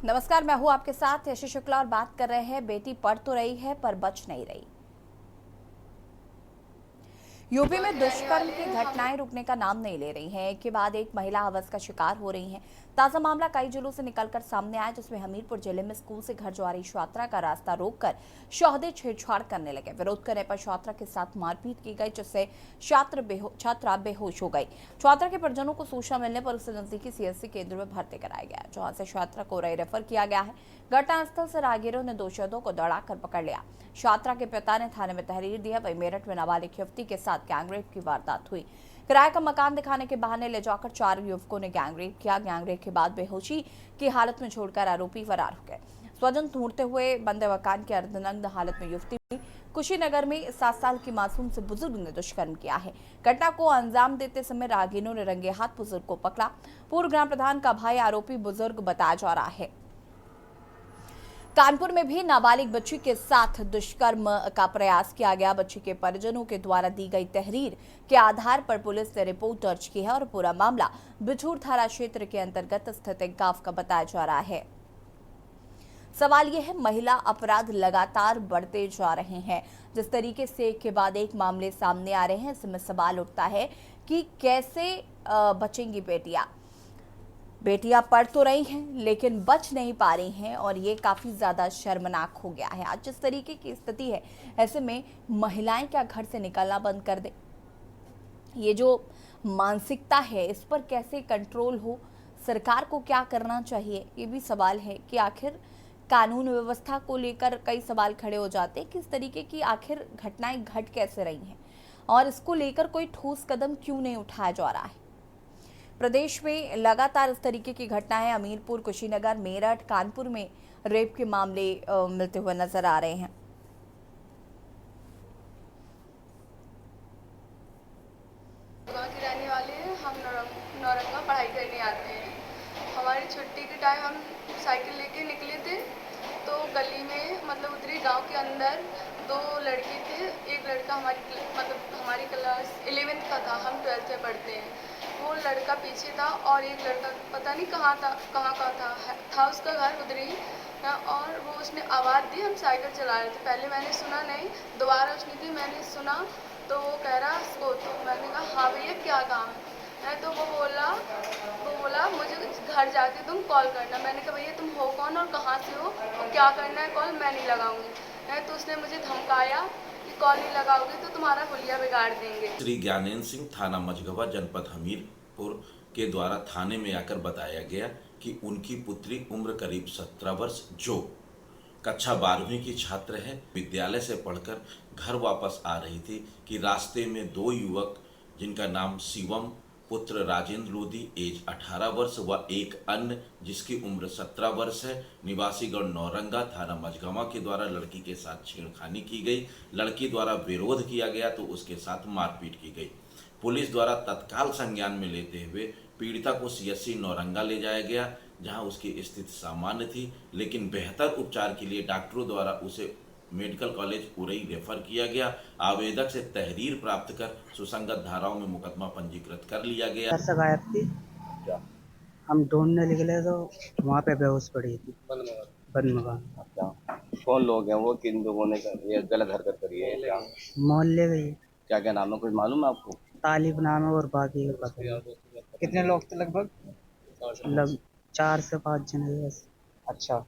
नमस्कार, मैं हूं आपके साथ यशी शुक्ला और बात कर रहे हैं बेटी पढ़ तो रही है पर बच नहीं रही। यूपी में दुष्कर्म की घटनाएं रुकने का नाम नहीं ले रही हैं। एक के बाद एक महिला हवस का शिकार हो रही हैं। ताजा मामला कई जिलों से निकलकर सामने आया, जिसमें हमीरपुर जिले में स्कूल से घर जा रही छात्रा का रास्ता रोककर शौहदे छेड़छाड़ करने लगे। विरोध करने पर छात्रा के साथ मारपीट की गई, जिससे छात्रा बेहोश हो गई। छात्रा के परिजनों को सूचना मिलने पर उसे नजदीकी सीएससी केंद्र में भर्ती कराया गया, जहां से छात्रा को रेफर किया गया है। घटनास्थल से राहगीरों ने दोषियों को दौड़ाकर पकड़ लिया। छात्रा के पिता ने थाने में तहरीर दिया। वही मेरठ में नाबालिग युवती के साथ गैंगरेप की वारदात हुई। किराए का मकान दिखाने के बहाने ले जाकर 4 युवकों ने गैंगरेप किया। गैंगरेप के बाद बेहोशी की हालत में छोड़कर आरोपी फरार हो गए। स्वजन ढूंढते हुए बंदे मकान की अर्धनग्न हालत में युवती मिली। कुशीनगर में 7 साल की मासूम से बुजुर्ग ने दुष्कर्म किया है। घटना को अंजाम देते समय राहगीरों ने रंगे हाथ बुजुर्ग को पकड़ा। पूर्व ग्राम प्रधान का भाई आरोपी बुजुर्ग बताया जा रहा है। कानपुर में भी नाबालिग बच्ची के साथ दुष्कर्म का प्रयास किया गया। बच्ची के परिजनों के द्वारा दी गई तहरीर के आधार पर पुलिस ने रिपोर्ट दर्ज की है और पूरा मामला बिठूर थाना क्षेत्र के अंतर्गत स्थित एक गांव का बताया जा रहा है। सवाल यह है, महिला अपराध लगातार बढ़ते जा रहे हैं। जिस तरीके से एक के बाद एक मामले सामने आ रहे हैं, इसमें सवाल उठता है कि कैसे बचेंगी बेटियां पढ़ तो रही हैं लेकिन बच नहीं पा रही हैं, और ये काफ़ी ज़्यादा शर्मनाक हो गया है। आज जिस तरीके की स्थिति है, ऐसे में महिलाएं क्या घर से निकलना बंद कर दें? ये जो मानसिकता है, इस पर कैसे कंट्रोल हो? सरकार को क्या करना चाहिए? ये भी सवाल है कि आखिर कानून व्यवस्था को लेकर कई सवाल खड़े हो जाते हैं। किस तरीके की आखिर घटनाएं घट कैसे रही हैं और इसको लेकर कोई ठोस कदम क्यों नहीं उठाया जा रहा है? प्रदेश में लगातार इस तरीके की घटनाएं हमीरपुर, कुशीनगर, मेरठ, कानपुर में रेप के मामले मिलते हुए नजर आ रहे हैं। वहाँ के रहने वाले हैं। हम नौरंगा पढ़ाई करने आते हैं। हमारी छुट्टी के टाइम हम साइकिल लेके निकले थे, तो गली में मतलब उतरे गांव के अंदर 2 लड़के थे। एक लड़का हमारी क्लास 11th का था, हम 12th में पढ़ते हैं। वो लड़का पीछे था और एक लड़का पता नहीं कहाँ का था उसका घर उधर ही। और वो उसने आवाज़ दी, हम साइकिल चला रहे थे। पहले मैंने सुना नहीं, दोबारा उसने दी, मैंने सुना तो वो कह रहा इसको। तो मैंने कहा हाँ भैया क्या काम है? तो वो बोला मुझे घर जाके तुम कॉल करना। मैंने कहा भैया तुम हो कौन और कहाँ से हो और क्या करना है कॉल? मैं नहीं लगाऊंगी। तो उसने मुझे धमकाया कि कॉल नहीं लगाओगे तो तुम्हारा हुलिया बिगाड़ देंगे। श्री ज्ञानेन्द्र सिंह, थाना मझगवा, जनपद हमीरपुर के द्वारा थाने में आकर बताया गया कि उनकी पुत्री उम्र करीब 17 वर्ष, जो कक्षा 12वीं की छात्र है, विद्यालय से पढ़कर घर वापस आ रही थी कि रास्ते में 2 युवक, जिनका नाम शिवम पुत्र राजेंद्र लोधी एज 18 वर्ष व एक अन्य जिसकी उम्र 17 वर्ष है, निवासीगढ़ नौरंगा, थाना मझगवा के द्वारा लड़की के साथ छेड़खानी की गई। लड़की द्वारा विरोध किया गया तो उसके साथ मारपीट की गई। पुलिस द्वारा तत्काल संज्ञान में लेते हुए पीड़िता को सीएससी नौरंगा ले जाया गया, जहां उसकी स्थिति सामान्य थी, लेकिन बेहतर उपचार के लिए डॉक्टरों द्वारा उसे मेडिकल कॉलेज उरई रेफर किया गया। आवेदक से तहरीर प्राप्त कर सुसंगत धाराओं में मुकदमा पंजीकृत कर लिया गया। से गायब थी। हम ढूंढने निकले तो वहाँ पे बेहोश पड़ी थी। बंद मकान। अच्छा, कौन लोग हैं वो? किन लोगों ने ये गलत हरकत करी है? क्या मोहल्ले गई। क्या क्या नाम है, कुछ मालूम है आपको? तालिब नाम है और बाकी का पता नहीं। कितने लोग थे लगभग? 4 से 5 जने बस। अच्छा,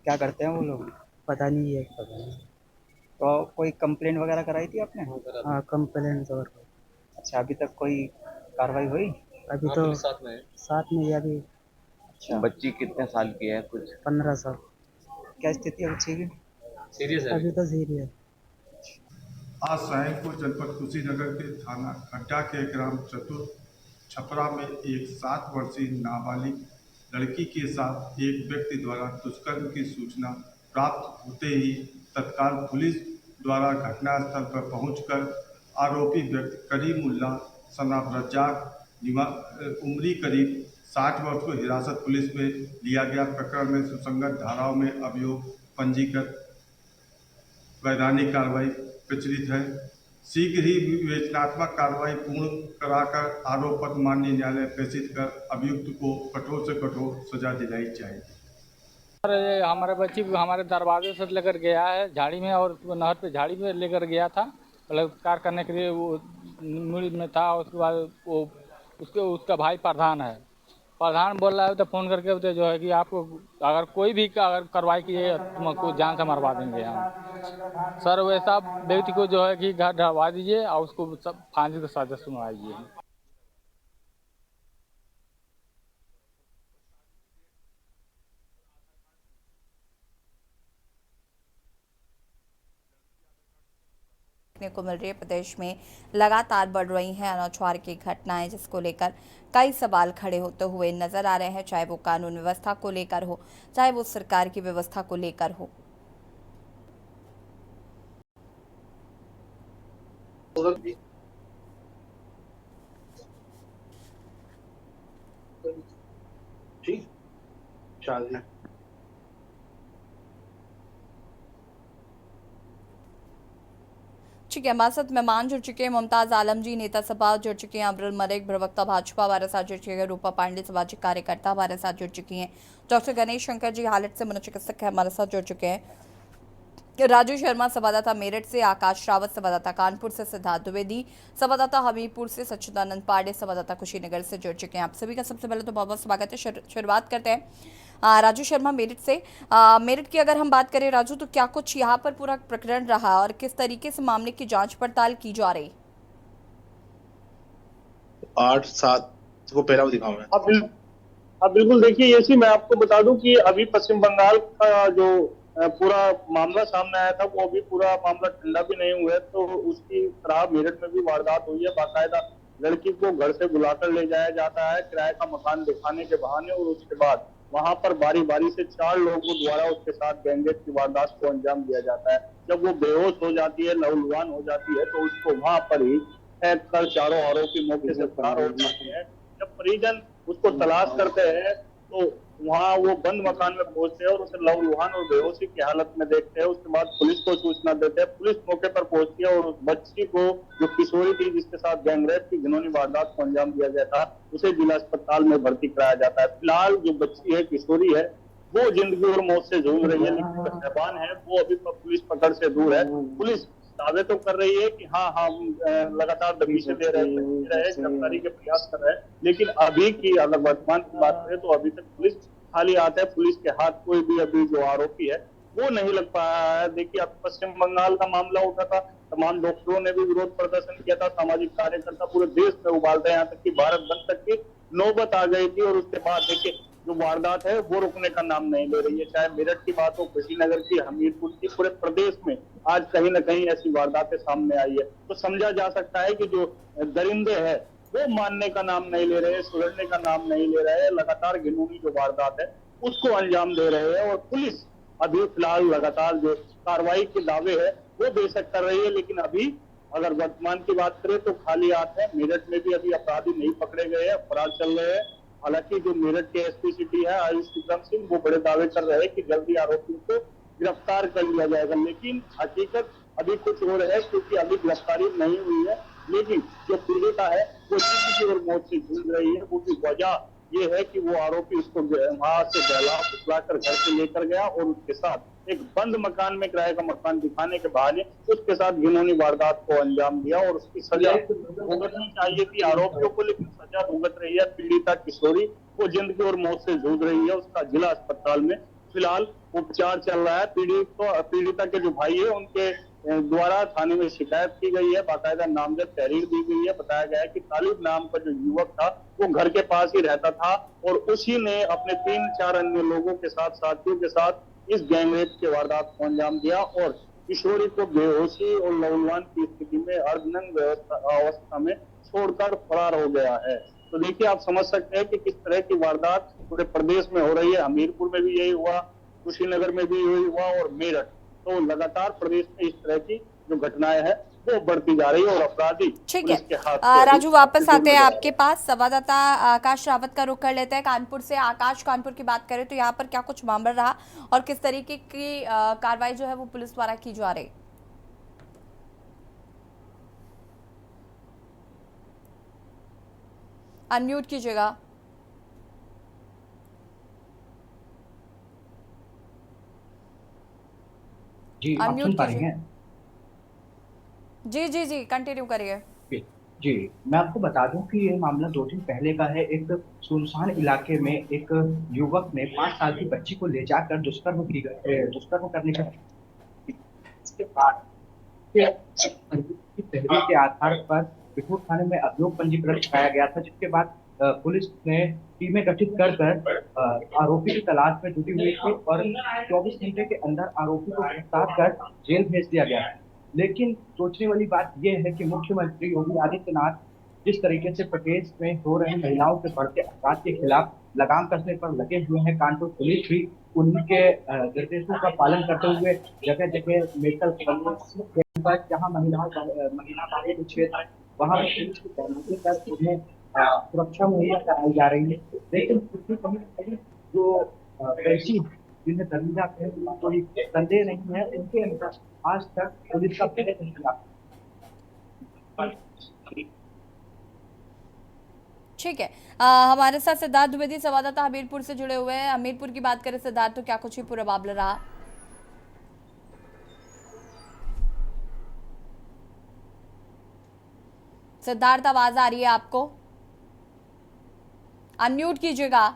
क्या करते हैं वो लोग? पता नहीं है, पता नहीं। तो कोई कंप्लेंट वगैरह कराई थी आपने? हाँ, कंप्लेंट और। अच्छा, अभी तक कोई कार्रवाई हुई? अभी तो साथ में ही अभी। अच्छा, बच्ची कितने साल की है? कुछ 15 साल। क्या स्थिति है बच्ची की? सीरियस है अभी तो, सीरियस। आज सायं को जनपद कुशीनगर के थाना खड्डा के ग्राम चतुर छपरा में एक 7 वर्षीय नाबालिग लड़की के साथ एक व्यक्ति द्वारा दुष्कर्म की सूचना प्राप्त होते ही तत्काल पुलिस द्वारा घटनास्थल पर पहुंचकर आरोपी व्यक्ति करीमुल्ला सनाब रज्जाक उम्री करीब 60 वर्ष को हिरासत पुलिस में लिया गया। प्रकरण में सुसंगत धाराओं में अभियोग पंजीकृत वैधानिक कार्रवाई प्रचलित है। शीघ्र ही विवेचनात्मक कार्रवाई पूर्ण कराकर आरोप पत्र माननीय न्यायालय प्रेषित कर अभियुक्त को कठोर से कठोर सजा दिलाई जाएगी। सर ये हमारे बच्ची को हमारे दरवाजे से लेकर गया है झाड़ी में, और उसको नहर पे झाड़ी में लेकर गया था, बलात्कार करने के लिए वो मूड में था। उसके बाद वो उसका भाई प्रधान है, प्रधान बोल रहा है तो फ़ोन करके बोलते जो है कि आपको अगर कोई भी अगर कार्रवाई की है तुमको जान से मरवा देंगे हम। सर वैसा व्यक्ति को जो है कि घर ढलवा दीजिए और उसको सब फांसी की सजा सुनवाइए। देखने को मिल रही है प्रदेश में लगातार बढ़ रही हैं अनौछार की घटनाएं, जिसको लेकर कई सवाल खड़े होते हुए नजर आ रहे हैं, चाहे वो कानून व्यवस्था को लेकर हो, चाहे वो सरकार की व्यवस्था को लेकर हो। ठीक शादी ठीक है, हमारे साथ मेहमान जुड़ चुके हैं मुमताज आलम जी, नेता सपा जुड़ चुके हैं, अब्दुल मलिक प्रवक्ता भाजपा हमारे साथ जुड़ चुके हैं, रूपा पांडे सामाजिक कार्यकर्ता हमारे साथ जुड़ चुकी हैं, डॉक्टर गणेश शंकर जी हालत से मनोचिकित्सक हमारे साथ जुड़ चुके हैं, राजू शर्मा संवाददाता मेरठ से, आकाश रावत संवाददाता कानपुर से, सिद्धार्थ द्विवेदी संवाददाता हमीरपुर से, सच्चिदानंद पांडे संवाददाता कुशीनगर से जुड़ चुके हैं। आप सभी का सबसे पहले तो बहुत बहुत स्वागत है। शुरुआत करते हैं राजू शर्मा मेरठ से। मेरठ की अगर हम बात करें राजू, तो क्या कुछ यहाँ पर पूरा प्रकरण रहा और किस तरीके से मामले की जांच पड़ताल की जा रही? 8-7 को पहला दिखाऊं मैं। अब बिल्कुल देखिए ऐसी मैं आपको बता दूं कि अभी पश्चिम बंगाल का जो पूरा मामला सामने आया था, वो अभी पूरा मामला ठंडा भी नहीं हुआ है। तो उसकी तरह मेरठ में भी वारदात हुई है। बाकायदा लड़की को घर से बुलाकर ले जाया जाता है किराए का मकान दिखाने के बहाने, और उसके बाद वहां पर बारी बारी से 4 लोगों द्वारा उसके साथ गैंगरेप की वारदात को अंजाम दिया जाता है। जब वो बेहोश हो जाती है, लहूलुहान हो जाती है, तो उसको वहां पर ही फेंक कर चारों आरोपी मौके से फरार हो जाते हैं। जब परिजन उसको तलाश करते हैं तो वहाँ वो बंद मकान में पहुंचते हैं और उसे लहूलुहान और बेहोशी की हालत में देखते हैं। उसके बाद पुलिस को सूचना देते हैं। पुलिस मौके पर पहुंचती है और उस बच्ची को, जो किशोरी थी जिसके साथ गैंगरेप की घिनौनी वारदात को अंजाम दिया गया था, उसे जिला अस्पताल में भर्ती कराया जाता है। फिलहाल जो बच्ची है, किशोरी है, वो जिंदगी और मौत से जूझ रही है, लेकिन जो शहबान है वो अभी पुलिस पकड़ से दूर है। पुलिस दावे तो कर रही है कि हाँ हम लगातार दबिशें दे रहे हैं, गिरफ्तारी के प्रयास कर रहे हैं, लेकिन अभी की अगर वर्तमान की बात करें तो अभी तक पुलिस खाली हाथ है। पुलिस के हाथ कोई भी अभी जो आरोपी है वो नहीं लग पाया है। देखिए, अब पश्चिम बंगाल का मामला उठा था, तमाम डॉक्टरों ने भी विरोध प्रदर्शन किया था, सामाजिक कार्यकर्ता पूरे देश में उबालते हैं, यहाँ तक कि भारत बंद तक की नौबत आ गई थी। और उसके बाद देखिए जो वारदात है वो रुकने का नाम नहीं ले रही है। चाहे मेरठ की बात हो, कुशीनगर की, हमीरपुर की, पूरे प्रदेश में आज कहीं न कहीं ऐसी वारदातें सामने आई है। तो समझा जा सकता है कि जो दरिंदे हैं वो मानने का नाम नहीं ले रहे, सुधरने का नाम नहीं ले रहे, लगातार घिनौनी जो वारदात है उसको अंजाम दे रहे हैं। और पुलिस अभी फिलहाल लगातार जो कार्रवाई के दावे है वो बेशक कर रही है, लेकिन अभी अगर वर्तमान की बात करें तो खाली हाथ है। मेरठ में भी अभी अपराधी नहीं पकड़े गए हैं, फरार चल रहे हैं। हालांकि जो मेरठ के एसपी सिटी है आयुष विक्रम सिंह, वो बड़े दावे कर रहे हैं कि जल्दी आरोपियों को गिरफ्तार कर लिया जाएगा, लेकिन हकीकत अभी कुछ और है, क्योंकि अभी गिरफ्तारी नहीं हुई है। लेकिन जो पीड़िता है वो जिंदगी और मौत से जूझ रही है। वो की वजह ये है कि वो आरोपी उसको वहां से बहला फुसला कर घर से लेकर गया और उसके साथ एक बंद मकान में किराए का मकान दिखाने के बहाने उसके साथ घिनौनी वारदात को अंजाम दिया। और उसकी सजा भुगतनी चाहिए थी आरोपियों को, लेकिन सजा भुगत रही है पीड़िता किशोरी। वो जिंदगी और मौत से जूझ रही है। उसका जिला अस्पताल में फिलहाल उपचार चल रहा है। पीड़िता के जो भाई है उनके द्वारा थाने में शिकायत की गई है, बाकायदा नामजद तहरीर दी गई है। बताया गया है कि तालिब नाम का जो युवक था वो घर के पास ही रहता था और उसी ने अपने 3-4 अन्य लोगों के साथ, साथियों के साथ इस गैंगरेप के वारदात को अंजाम दिया और किशोरी को बेहोशी और लहूलुहान की स्थिति में अर्धनग्न अवस्था में छोड़कर फरार हो गया है। तो देखिए, आप समझ सकते हैं कि किस तरह की वारदात पूरे प्रदेश में हो रही है। हमीरपुर में भी यही हुआ, कुशीनगर में भी यही हुआ और मेरठ। तो लगातार प्रदेश में इस तरह की जो घटनाएं हैं वो बढ़ती जा रही है और अपराधी ठीक है। राजू वापस आते हैं आपके पास। संवाददाता आकाश रावत का रुख कर लेते हैं कानपुर से। आकाश, कानपुर की बात करें तो यहाँ पर क्या कुछ मामला रहा और किस तरीके की कार्रवाई जो है वो पुलिस द्वारा की जा रही? अनम्यूट कीजिएगा। जी, आप अनम्यूट सुन पा रही कीजिए। हैं? जी जी जी, कंटिन्यू करिए। जी, जी, मैं आपको बता दूं कि ये मामला 2 दिन पहले का है। एक सुनसान इलाके में एक युवक ने 5 साल की बच्ची को ले जाकर दुष्कर्म करने का इसके बाद की तहरीर के आधार पर बिठूर थाने में अभियोग पंजीकृत कराया गया था, जिसके बाद पुलिस ने टीमें गठित कर आरोपी की तलाश में जुटी हुई थी और 24 घंटे के अंदर आरोपी को गिरफ्तार कर जेल भेज दिया गया है। लेकिन सोचने वाली बात यह है कि मुख्यमंत्री योगी आदित्यनाथ जिस तरीके से प्रदेश में हो रहे महिलाओं के बढ़ते अपराध के खिलाफ लगाम कसने पर लगे हुए हैं, कानपुर पुलिस भी उनके निर्देशों का पालन करते हुए जगह जगह मेडिकल कॉलेज जहाँ महिला बाधित क्षेत्र है वहाँ पुलिस की तैनाती कर उन्हें सुरक्षा मुहैया कराई जा रही है। लेकिन कहीं न कहीं जो वैसी जिन्हें दर्जा है कोई संदेह नहीं है, उनके अंदर आज तक पुलिस का पहले नहीं लगा। ठीक है, हमारे साथ सिद्धार्थ द्विवेदी संवाददाता हमीरपुर से जुड़े हुए हैं। हमीरपुर की बात करें सिद्धार्थ, तो क्या कुछ ही पूरा मामला रहा? सिद्धार्थ, आवाज आ रही है आपको? अनम्यूट कीजिएगा।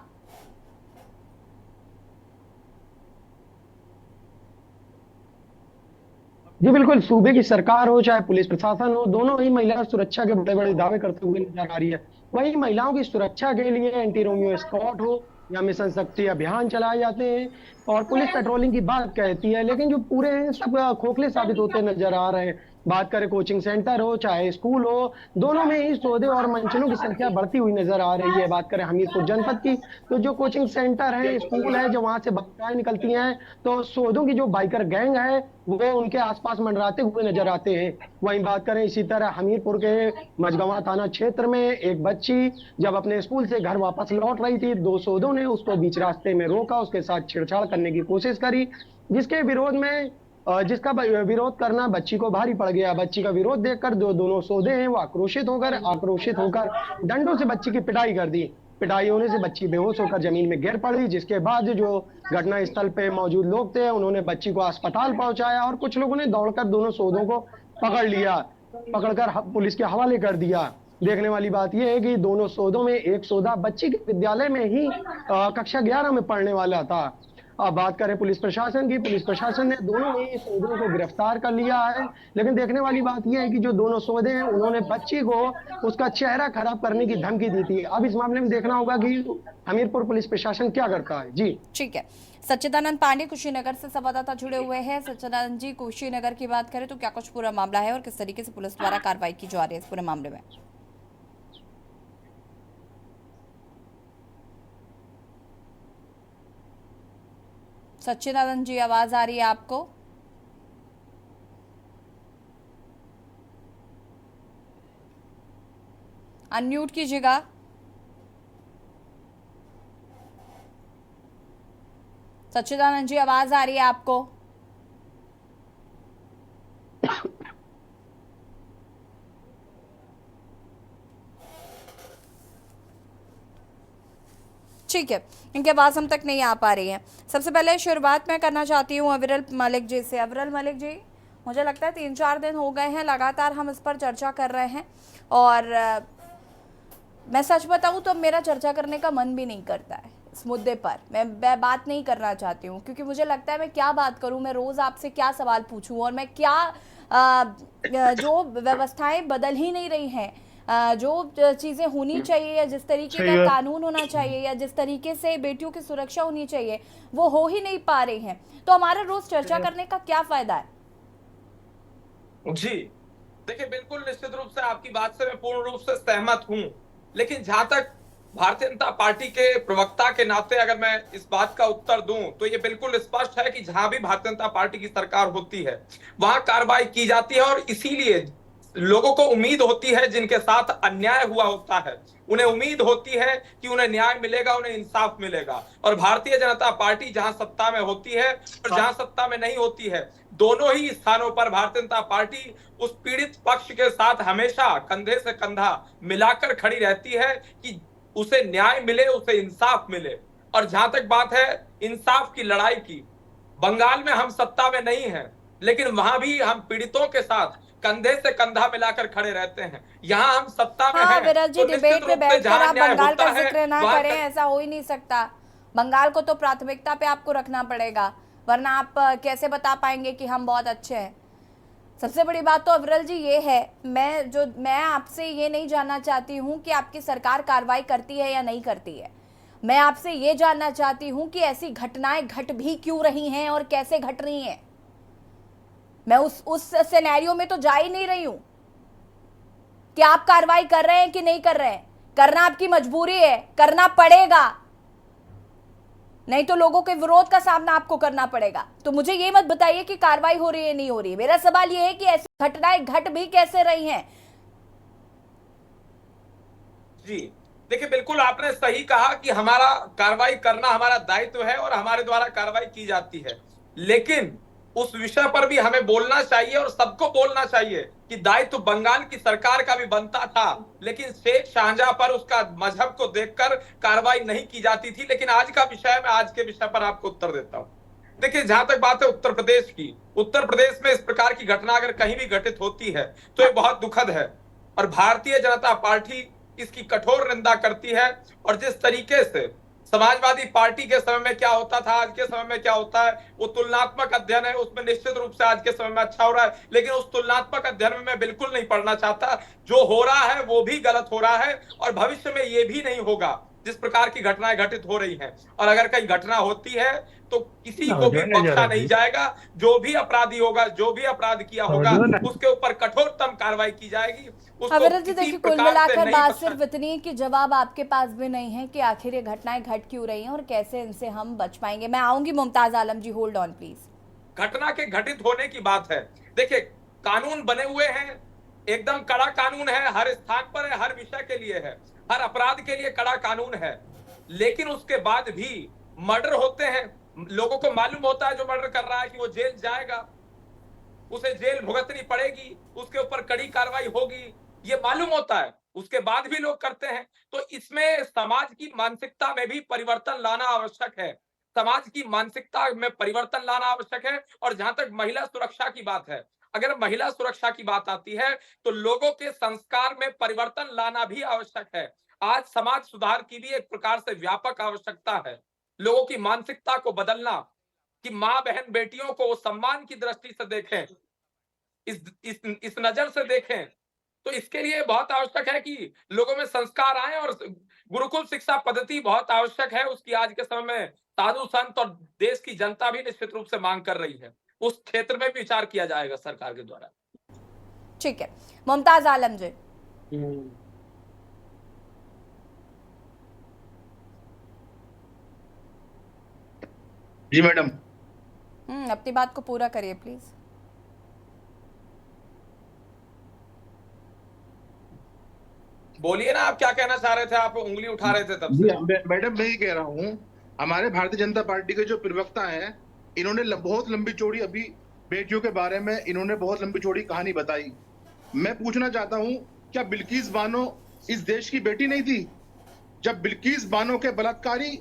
जी बिल्कुल, सूबे की सरकार हो चाहे पुलिस प्रशासन हो, दोनों ही महिला सुरक्षा के बड़े बड़े दावे करते हुए नजर आ रही है। वहीं महिलाओं की सुरक्षा के लिए एंटी रोमियो स्क्वाड हो या मिशन शक्ति अभियान चलाए जाते हैं और पुलिस पेट्रोलिंग की बात कहती है, लेकिन जो पूरे हैं सब खोखले साबित होते नजर आ रहे हैं। बात करें कोचिंग सेंटर हो चाहे स्कूल हो, दोनों में ही सौदे और मंचलों की संख्या बढ़ती हुई नजर आ रही है। बात करें हमीरपुर जनपद की, तो जो कोचिंग सेंटर है, स्कूल है, जो वहां से बच्चाएं निकलती हैं, तो सौदों की जो बाइकर गैंग है वो उनके आसपास मंडराते हुए नजर आते हैं। वहीं बात करें इसी तरह हमीरपुर के मझगवां थाना क्षेत्र में एक बच्ची जब अपने स्कूल से घर वापस लौट रही थी, 2 सौदों ने उसको बीच रास्ते में रोका, उसके साथ छेड़छाड़ करने की कोशिश करी, जिसके विरोध में जिसका विरोध करना बच्ची को भारी पड़ गया। बच्ची का विरोध देखकर दोनों सौदे हैं वो आक्रोशित होकर डंडों से बच्ची की पिटाई कर दी। पिटाई होने से बच्ची बेहोश होकर जमीन में गिर पड़ी, जिसके बाद जो घटना स्थल पे मौजूद लोग थे उन्होंने बच्ची को अस्पताल पहुंचाया और कुछ लोगों ने दौड़कर दोनों सौदों को पकड़कर पुलिस के हवाले कर दिया। देखने वाली बात यह है कि दोनों सौदों में एक सौदा बच्ची के विद्यालय में ही कक्षा 11 में पढ़ने वाला था। अब बात करें पुलिस प्रशासन की, पुलिस प्रशासन ने दोनों ही सौदों को गिरफ्तार कर लिया है, लेकिन देखने वाली बात यह है कि जो दोनों सौदे हैं उन्होंने बच्ची को उसका चेहरा खराब करने की धमकी दी थी। अब इस मामले में देखना होगा कि हमीरपुर पुलिस प्रशासन क्या करता है। जी ठीक है, सच्चिदानंद पांडे कुशीनगर से संवाददाता जुड़े हुए हैं। सच्चिदानंद जी, कुशीनगर की बात करें तो क्या कुछ पूरा मामला है और किस तरीके से पुलिस द्वारा कार्रवाई की जा रही है इस पूरे मामले में? सच्चिदानंद जी, आवाज आ रही है आपको? अनम्यूट कीजिएगा। सच्चिदानंद जी, आवाज आ रही है आपको? ठीक है, इनके आवाज हम तक नहीं आ पा रही है। सबसे पहले शुरुआत मैं करना चाहती हूँ अविरल मलिक जी से। अविरल मलिक जी, मुझे लगता है 3-4 दिन हो गए हैं लगातार हम इस पर चर्चा कर रहे हैं और मैं सच बताऊं तो मेरा चर्चा करने का मन भी नहीं करता है इस मुद्दे पर। मैं बात नहीं करना चाहती हूँ क्योंकि मुझे लगता है मैं क्या बात करूँ, मैं रोज़ आपसे क्या सवाल पूछूँ और मैं क्या जो व्यवस्थाएं बदल ही नहीं रही हैं, जो चीज़ें होनी चाहिए या जिस तरीके का कानून होना चाहिए या जिस तरीके से बेटियों की सुरक्षा होनी चाहिए वो हो ही नहीं पा रही हैं, तो हमारा रोज चर्चा करने का क्या फायदा है? जी देखिए, बिल्कुल निश्चित रूप से आपकी बात से मैं पूर्ण रूप से सहमत हूं, लेकिन जहां तक भारतीय जनता पार्टी के प्रवक्ता के नाते अगर मैं इस बात का उत्तर दूं तो ये बिल्कुल स्पष्ट है कि जहां भी भारतीय जनता पार्टी की सरकार होती है वहां कार्रवाई की जाती है और इसीलिए लोगों को उम्मीद होती है, जिनके साथ अन्याय हुआ होता है उन्हें उम्मीद होती है कि उन्हें न्याय मिलेगा, उन्हें इंसाफ मिलेगा। और भारतीय जनता पार्टी जहां सत्ता में होती है और जहां सत्ता में नहीं होती है, दोनों ही स्थानों पर भारतीय जनता पार्टी उस पीड़ित पक्ष के साथ हमेशा कंधे से कंधा मिलाकर खड़ी रहती है कि उसे न्याय मिले, उसे इंसाफ मिले। और जहां तक बात है इंसाफ की लड़ाई की, बंगाल में हम सत्ता में नहीं है लेकिन वहां भी हम पीड़ितों के साथ कंधे से कंधा मिलाकर खड़े रहते हैं। यहाँ हम सत्ता में हाँ हैं, विरल जी, तो निश्चित डिबेट में रूप से बैठकर जहां आप न्याय बंगाल होता का है, जिक्र ना वहां करें, ऐसा हो ही नहीं सकता। बंगाल को तो प्राथमिकता पे आपको रखना पड़ेगा, वरना आप कैसे बता पाएंगे कि हम बहुत अच्छे हैं। सबसे बड़ी बात तो विरल जी ये है, मैं आपसे ये नहीं जानना चाहती हूँ कि आपकी सरकार कार्रवाई करती है या नहीं करती है। मैं आपसे ये जानना चाहती हूँ कि ऐसी घटनाएं घट भी क्यों रही हैं और कैसे घट रही हैं। मैं उस सिनेरियो में तो जा ही नहीं रही हूं कि आप कार्रवाई कर रहे हैं कि नहीं कर रहे हैं। करना आपकी मजबूरी है, करना पड़ेगा, नहीं तो लोगों के विरोध का सामना आपको करना पड़ेगा। तो मुझे ये मत बताइए कि कार्रवाई हो रही है नहीं हो रही है। मेरा सवाल ये है कि ऐसी घटनाएं घट भी कैसे रही हैं। जी देखिए, बिल्कुल आपने सही कहा कि हमारा कार्रवाई करना हमारा दायित्व है और हमारे द्वारा कार्रवाई की जाती है, लेकिन उस विषय पर भी हमें बोलना चाहिए और सबको बोलना चाहिए कि दायित्व बंगाल की सरकार का भी बनता था, लेकिन शेख शाहजहां पर उसका मजहब को देखकर कार्रवाई नहीं की जाती थी। लेकिन आज का विषय, मैं आज के विषय पर आपको उत्तर देता हूं। देखिए, जहां तक बात है उत्तर प्रदेश की, उत्तर प्रदेश में इस प्रकार की घटना अगर कहीं भी घटित होती है तो ये बहुत दुखद है और भारतीय जनता पार्टी इसकी कठोर निंदा करती है। और जिस तरीके से समाजवादी पार्टी के समय में क्या होता था, आज के समय में क्या होता है, वो तुलनात्मक अध्ययन है, उसमें निश्चित रूप से आज के समय में अच्छा हो रहा है, लेकिन उस तुलनात्मक अध्ययन में मैं बिल्कुल नहीं पढ़ना चाहता। जो हो रहा है वो भी गलत हो रहा है और भविष्य में ये भी नहीं होगा जिस प्रकार की घटनाएं घटित हो रही हैं। और अगर कहीं घटना होती है तो किसी को भी बख्शा नहीं जाएगा। जो भी अपराधी होगा, जो भी अपराध किया होगा, उसके ऊपर कठोरतम कार्रवाई की जाएगी। विरल जी देखिए, कुल मिलाकर बात सिर्फ इतनी है कि जवाब आपके पास भी नहीं है कि आखिर ये घटनाएं घट क्यों रही हैं और कैसे इनसे हम बच पाएंगे। मैं आऊंगी मुमताज आलम जी, होल्ड ऑन प्लीज। घटना के घटित होने की बात है। देखिए, कानून बने हुए हैं, एकदम कड़ा कानून है, हर स्थान पर है, हर विषय के लिए है, हर अपराध के लिए कड़ा कानून है, लेकिन उसके बाद भी मर्डर होते हैं। लोगों को मालूम होता है जो मर्डर कर रहा है कि वो जेल जाएगा, उसे जेल भुगतनी पड़ेगी, उसके ऊपर कड़ी कार्रवाई होगी, ये मालूम होता है, उसके बाद भी लोग करते हैं। तो इसमें समाज की मानसिकता में भी परिवर्तन लाना आवश्यक है। समाज की मानसिकता में परिवर्तन लाना आवश्यक है। और जहां तक महिला सुरक्षा की बात है, अगर महिला सुरक्षा की बात आती है तो लोगों के संस्कार में परिवर्तन लाना भी आवश्यक है। आज समाज सुधार की भी एक प्रकार से व्यापक आवश्यकता है। लोगों की मानसिकता को बदलना कि माँ बहन बेटियों को सम्मान की दृष्टि से देखें, इस नजर से देखें। तो इसके लिए बहुत आवश्यक है कि लोगों में संस्कार आए और गुरुकुल शिक्षा पद्धति बहुत आवश्यक है। उसकी आज के समय में साधु संत और देश की जनता भी निश्चित रूप से मांग कर रही है। उस क्षेत्र में भी विचार किया जाएगा सरकार के द्वारा। ठीक है, मुमताज आलम जी। जी मैडम। अपनी बात को पूरा करिए प्लीज। बोलिए ना, आप क्या कहना चाह रहे थे? आप उंगली उठा रहे थे तब से। मैडम मैं ये कह रहा हूँ, हमारे भारतीय जनता पार्टी के जो प्रवक्ता हैं, इन्होंने बहुत लंबी चौड़ी अभी बेटियों के बारे में इन्होंने बहुत लंबी चौड़ी कहानी बताई। मैं पूछना चाहता हूँ, क्या बिल्किस बानो इस देश की बेटी नहीं थी? जब बिल्किस बानो के बलात्कारी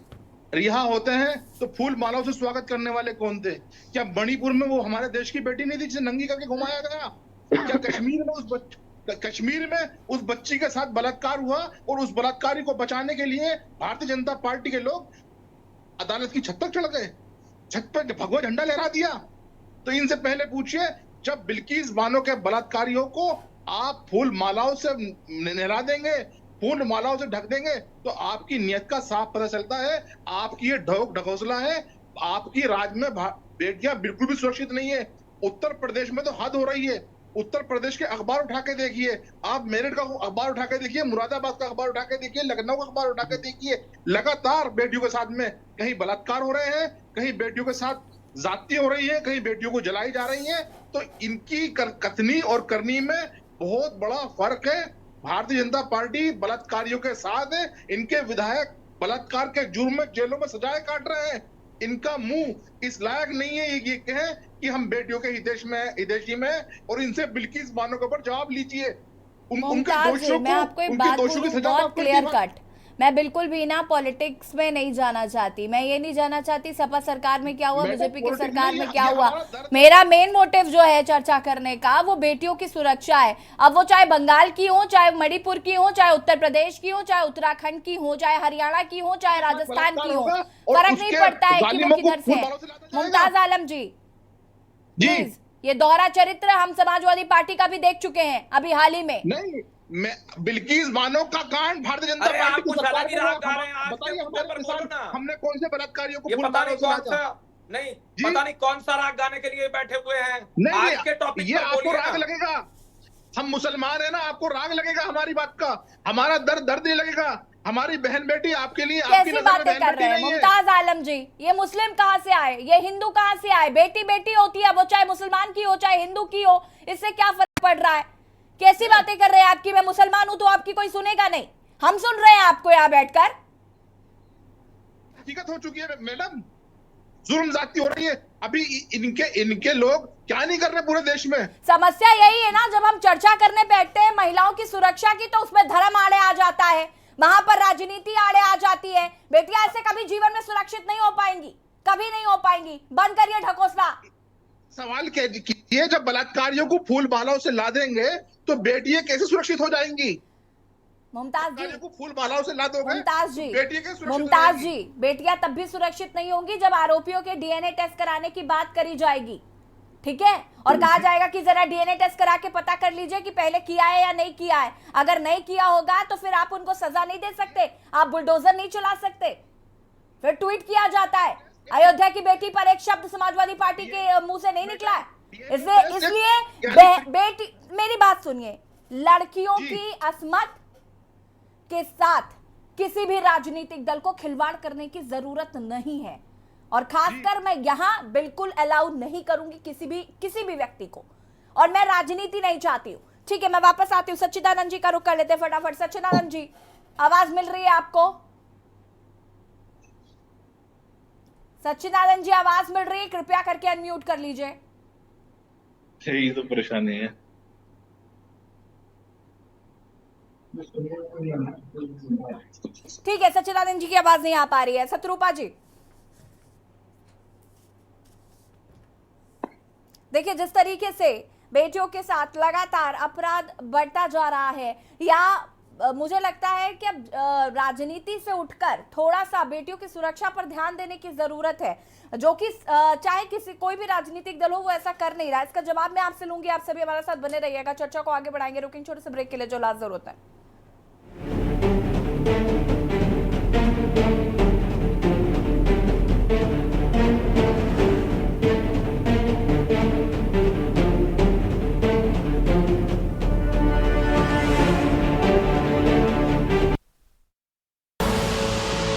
रिहा होते हैं तो फूल मालाओं से स्वागत करने वाले कौन थे? क्या मणिपुर में वो हमारे देश की बेटी नहीं थी जिसे नंगी करके घुमाया गया? क्या कश्मीर में उस बच्ची के साथ बलात्कार हुआ और उस बलात्कारी को बचाने के लिए भारतीय जनता पार्टी के लोग अदालत की छत तक चढ़ गए, छत पर भगवा झंडा लहरा दिया? तो इनसे पहले पूछिए, जब बिल्किस बानो के बलात्कारियों को आप फूल मालाओं से नहला देंगे, फूल मालाओं से ढक देंगे, तो आपकी नियत का साफ पता चलता है। आपकी ये ढकोसला है। आपकी राज में बेटियां बिल्कुल भी सुरक्षित नहीं है। उत्तर प्रदेश में तो हद हो रही है। उत्तर प्रदेश के अखबार उठा के देखिए, आप मेरठ का अखबार उठा के देखिए, मुरादाबाद का अखबार उठा के देखिए, लखनऊ का अखबार उठा के देखिए, लगातार बेटियों के साथ में कहीं बलात्कार हो रहे हैं, कहीं बेटियों के साथ जाती हो रही है, कहीं बेटियों को जलाई जा रही है। तो इनकी कथनी और करनी में बहुत बड़ा फर्क है। भारतीय जनता पार्टी बलात्कारियों के साथ है। इनके विधायक बलात्कार के जुर्म में जेलों में सजाएं काट रहे हैं। इनका मुंह इस लायक नहीं है ये कहें कि हम बेटियों के हितैषी में, और इनसे बिल्किस बानो के ऊपर जवाब लीजिए। उनके दोषियों मैं आपको एक बात बोलूं बहुत क्लियर कट, मैं बिल्कुल भी ना पॉलिटिक्स में नहीं जाना चाहती। मैं ये नहीं जाना चाहती सपा सरकार में क्या हुआ, बीजेपी की सरकार में क्या हुआ। मेरा मेन मोटिव जो है चर्चा करने का वो बेटियों की सुरक्षा है। अब वो चाहे बंगाल की हो, चाहे मणिपुर की हो, चाहे उत्तर प्रदेश की हो, चाहे उत्तराखंड की हो, चाहे हरियाणा की हो, चाहे राजस्थान की हो, फर्क नहीं पड़ता है कि वो किधर से है। मुमताज आलम जी प्लीज, ये दोहरा चरित्र हम समाजवादी पार्टी का भी देख चुके हैं अभी हाल ही में। नहीं, मैं बिल्किस बानो का कांड भारतीय जनता पार्टी की सरकार बताइए, हमने कौन से बलात्कारियों को पता नहीं कौन सा, नहीं पता नहीं कौन सा राग गाने के लिए बैठे हुए हैं। नहीं, आज के टॉपिक ये आपको राग लगेगा, हम मुसलमान है ना, आपको राग लगेगा हमारी बात का, हमारा दर्द नहीं लगेगा। हमारी बहन बेटी आपके लिए कैसी बातें कर रहे हैं मुमताज आलम जी? ये मुस्लिम कहाँ से आए, ये हिंदू कहाँ से आए? बेटी बेटी होती है, वो चाहे मुसलमान की हो चाहे हिंदू की हो, इससे क्या फर्क पड़ रहा है? कैसी बातें कर रहे हैं आपकी? मैं मुसलमान हूं तो आपकी कोई सुनेगा नहीं, हम सुन रहे हैं आपको यहाँ बैठकर। हकीकत हो चुकी है मैडम, जुल्म ज्यादती हो रही है। अभी इनके लोग क्या नहीं कर रहे पूरे देश में। समस्या यही है ना, जब हम चर्चा करने बैठते हैं महिलाओं की सुरक्षा की तो उसमें धर्म आड़े आ जाता है, वहां पर राजनीति आड़े आ जाती है। बेटियां ऐसे कभी जीवन में सुरक्षित नहीं हो पाएंगी, कभी नहीं हो पाएंगी। बंद करिए ढकोसला। सवाल कीजिए, जब बलात्कारियों को फूल मालाओं से ला देंगे तो बेटियां कैसे सुरक्षित हो जाएंगी? मुमताज जी को फूल मालाओं से ला दोगे, मुमताज जी बेटियां तब भी सुरक्षित नहीं होंगी जब आरोपियों के डीएनए टेस्ट कराने की बात करी जाएगी, ठीक है? और कहा जाएगा कि जरा डीएनए टेस्ट करा के पता कर लीजिए कि पहले किया है या नहीं किया है। अगर नहीं किया होगा तो फिर आप उनको सजा नहीं दे सकते, आप बुलडोजर नहीं चला सकते। फिर ट्वीट किया जाता है अयोध्या की बेटी पर एक शब्द समाजवादी पार्टी के मुंह से नहीं निकला है, इसलिए बेटी, मेरी बात सुनिए, लड़कियों की अस्मत के साथ किसी भी राजनीतिक दल को खिलवाड़ करने की जरूरत नहीं है, और खासकर मैं यहां बिल्कुल अलाउ नहीं करूंगी किसी भी व्यक्ति को, और मैं राजनीति नहीं चाहती हूं। ठीक है, मैं वापस आती हूँ, सच्चिदानंद जी का रुख कर लेते फटाफट। सच्चिदानंद जी आवाज मिल रही है आपको? सच्चिदानंद जी आवाज मिल रही है? कृपया करके अनम्यूट कर लीजिए। यही तो परेशानी है। ठीक है, सच्चिदानंद जी की आवाज नहीं आ पा रही है। शत्रुपा जी देखिए, जिस तरीके से बेटियों के साथ लगातार अपराध बढ़ता जा रहा है, या मुझे लगता है कि अब राजनीति से उठकर थोड़ा सा बेटियों की सुरक्षा पर ध्यान देने की जरूरत है, जो कि चाहे कोई भी राजनीतिक दल हो वो ऐसा कर नहीं रहा। इसका जवाब मैं आपसे लूंगी, आप सभी हमारे साथ बने रहिएगा, चर्चा को आगे बढ़ाएंगे। रुकेंगे छोटे से ब्रेक के लिए, जो लास्ट जरूरत है।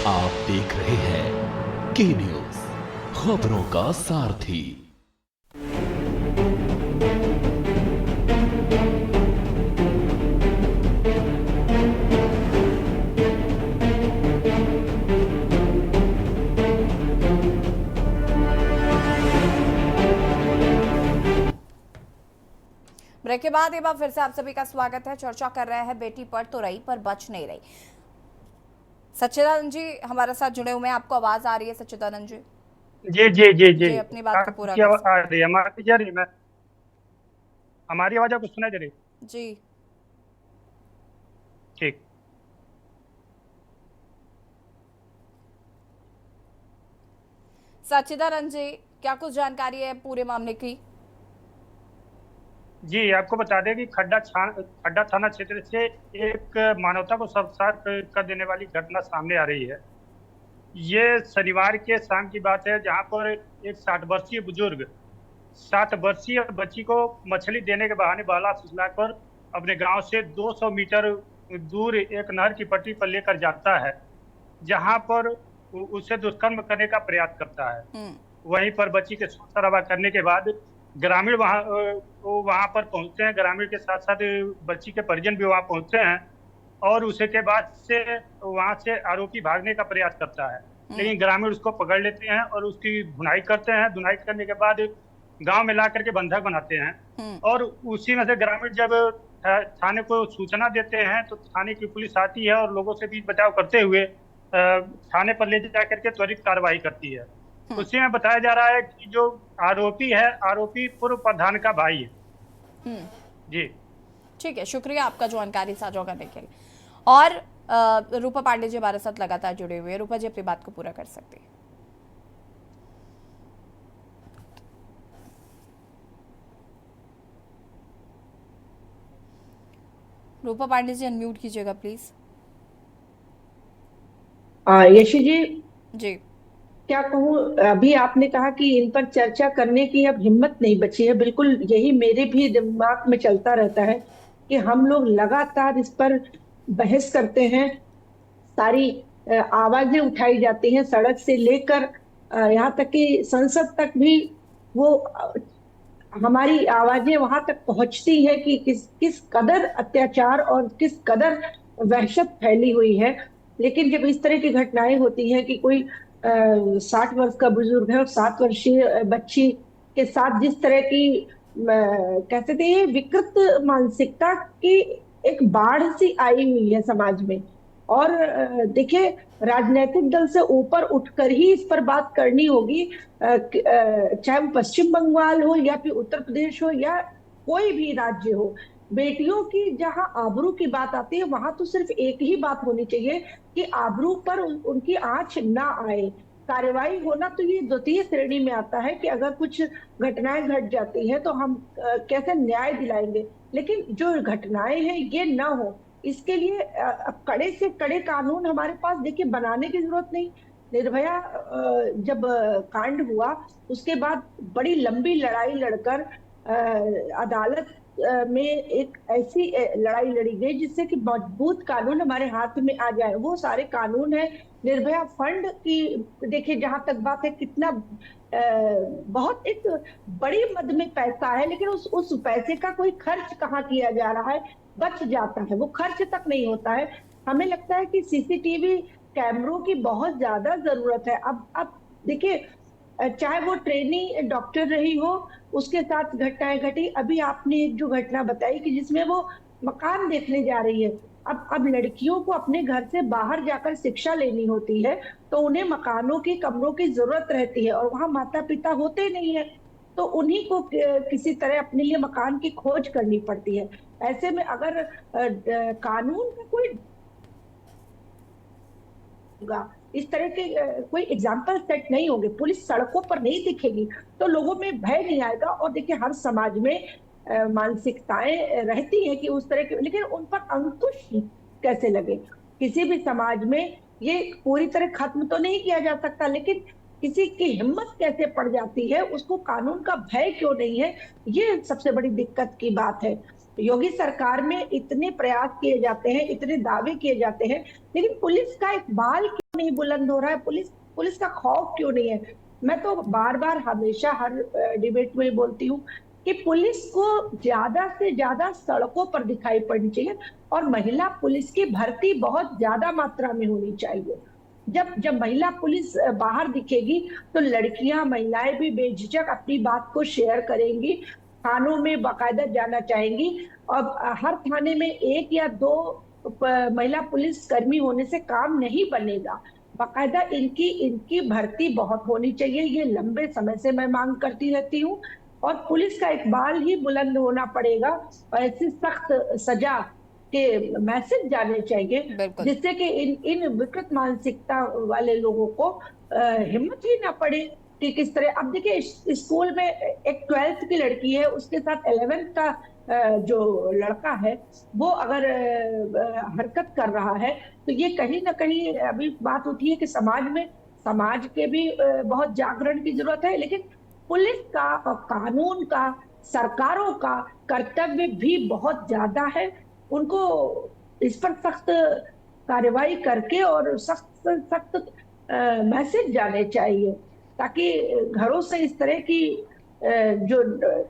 आप देख रहे हैं के न्यूज, खबरों का सारथी। ब्रेक के बाद एक बार फिर से आप सभी का स्वागत है। चर्चा कर रहे हैं बेटी पढ़ तो रही पर बच नहीं रही। सच्चिदानंद जी हमारे साथ जुड़े हुए हैं, आपको आवाज आ रही है सच्चिदानंद जी? जी जी जी जी, अपनी बात को पूरा आ रही है, हमारी आवाज आपको सुनाई दे रही? जी ठीक। सच्चिदानंद जी, क्या कुछ जानकारी है पूरे मामले की? जी, आपको बता दें कि खड्डा थाना क्षेत्र से एक मानवता को शर्मसार कर देने वाली घटना सामने आ रही है। ये शनिवार के शाम की बात है, जहां पर एक 60 वर्षीय बुजुर्ग 7 वर्षीय बच्ची को मछली देने के बहाने बहला फुसलाकर अपने गांव से 200 मीटर दूर एक नहर की पट्टी पर लेकर जाता है, जहां पर उसे दुष्कर्म करने का प्रयास करता है। वहीं पर बच्ची के शोर शराबा करने के बाद ग्रामीण वहां पर पहुंचते हैं। ग्रामीण के साथ साथ बच्ची के परिजन भी वहां पहुंचते हैं, और उसे के बाद से वहां से आरोपी भागने का प्रयास करता है, लेकिन ग्रामीण उसको पकड़ लेते हैं और उसकी धुनाई करते हैं। धुनाई करने के बाद गांव में ला करके बंधक बनाते हैं, और उसी में से ग्रामीण जब थाने को सूचना देते हैं तो थाने की पुलिस आती है और लोगों से भी बचाव करते हुए थाने पर ले जा करके त्वरित कार्रवाई करती है। उसी में बताया जा रहा है कि जो आरोपी है, आरोपी पूर्व प्रधान का भाई है। जी ठीक है, शुक्रिया आपका जानकारी साझा करने के लिए। और रूपा पांडे जी हमारे साथ लगातार जुड़े हुए हैं। रूपा जी अपनी बात को पूरा कर सकते हैं। रूपा पांडे जी अनम्यूट कीजिएगा प्लीज। यशी जी क्या कहूँ, अभी आपने कहा कि इन पर चर्चा करने की अब हिम्मत नहीं बची है। बिल्कुल यही मेरे भी दिमाग में चलता रहता है कि हम लोग लगातार इस पर बहस करते हैं, सारी आवाजें उठाई जाती हैं, सड़क से लेकर यहाँ तक कि संसद तक भी वो हमारी आवाजें वहां तक पहुंचती है कि किस कदर अत्याचार और किस कदर वहशत फैली हुई है। लेकिन जब इस तरह की घटनाएं होती हैं कि कोई 60 वर्ष का बुजुर्ग है और 7 वर्षीय बच्ची के साथ जिस तरह की कहते थे ये विकृत मानसिकता की एक बाढ़ सी आई हुई है समाज में। और देखिए, राजनीतिक दल से ऊपर उठकर ही इस पर बात करनी होगी, चाहे वो पश्चिम बंगाल हो या फिर उत्तर प्रदेश हो या कोई भी राज्य हो। बेटियों की जहां आबरू की बात आती है वहां तो सिर्फ एक ही बात होनी चाहिए कि आबरू पर उनकी आंच ना आए। कार्रवाई होना तो ये द्वितीय श्रेणी में आता है कि अगर कुछ घटनाएं घट जाती हैं तो हम कैसे न्याय दिलाएंगे, लेकिन जो घटनाएं हैं ये ना हो, इसके लिए कड़े से कड़े कानून हमारे पास देखिए बनाने की जरूरत नहीं। निर्भया जब कांड हुआ उसके बाद बड़ी लंबी लड़ाई लड़कर अदालत में एक ऐसी लड़ाई लड़ी गई जिससे कि मजबूत कानून हमारे हाथ में आ जाए। वो सारे कानून है निर्भया फंड की। देखिए जहां तक बात है, कितना बहुत एक बड़ी मद में पैसा है, लेकिन उस पैसे का कोई खर्च कहाँ किया जा रहा है, बच जाता है, वो खर्च तक नहीं होता है। हमें लगता है कि सीसीटीवी कैमरों की बहुत ज्यादा जरूरत है। अब देखिए, चाहे वो ट्रेनी डॉक्टर रही हो, उसके साथ घटनाएं घटी। अभी आपने एक जो घटना बताई कि जिसमें वो मकान देखने जा रही है। अब लड़कियों को अपने घर से बाहर जाकर शिक्षा लेनी होती है तो उन्हें मकानों की, कमरों की जरूरत रहती है और वहां माता पिता होते नहीं है, तो उन्हीं को किसी तरह अपने लिए मकान की खोज करनी पड़ती है। ऐसे में अगर कानून का कोई इस तरह के कोई एग्जाम्पल सेट नहीं होंगे, पुलिस सड़कों पर नहीं दिखेगी तो लोगों में भय नहीं आएगा। और देखिए, हर समाज में मानसिकताएं रहती हैं कि उस तरह के, लेकिन उन पर अंकुश कैसे लगे। किसी भी समाज में ये पूरी तरह खत्म तो नहीं किया जा सकता, लेकिन किसी की हिम्मत कैसे पड़ जाती है, उसको कानून का भय क्यों नहीं है, ये सबसे बड़ी दिक्कत की बात है। योगी सरकार में इतने प्रयास किए जाते हैं, इतने दावे किए जाते हैं, लेकिन पुलिस का एक बाल क्यों नहीं बुलंद हो रहा है, पुलिस का खौफ क्यों नहीं है। मैं तो बार बार हमेशा हर डिबेट में बोलती हूँ कि पुलिस को ज्यादा से ज्यादा सड़कों पर दिखाई पड़नी चाहिए और महिला पुलिस की भर्ती बहुत ज्यादा मात्रा में होनी चाहिए। जब महिला पुलिस बाहर दिखेगी तो लड़कियां, महिलाएं भी बेझिझक अपनी बात को शेयर करेंगी, थानों में बाकायदा जाना चाहेंगी। और हर थाने में 1 या 2 महिला पुलिस कर्मी होने से काम नहीं बनेगा, बाकायदा इनकी भर्ती बहुत होनी चाहिए। ये लंबे समय से मैं मांग करती रहती हूँ और पुलिस का इकबाल ही बुलंद होना पड़ेगा और ऐसी सख्त सजा के मैसेज जाने चाहिए जिससे कि इन विकृत मानसिकता वाले लोगों को हिम्मत ही ना पड़े कि किस तरह। अब देखिए, स्कूल में एक 12th की लड़की है, उसके साथ 11th का जो लड़का है वो अगर हरकत कर रहा है तो ये कहीं ना कहीं अभी बात उठी है कि समाज के भी बहुत जागरण की जरूरत है, लेकिन पुलिस का और कानून का, सरकारों का कर्तव्य भी बहुत ज्यादा है। उनको इस पर सख्त कार्रवाई करके और सख्त मैसेज जाने चाहिए ताकि घरों से इस तरह की जो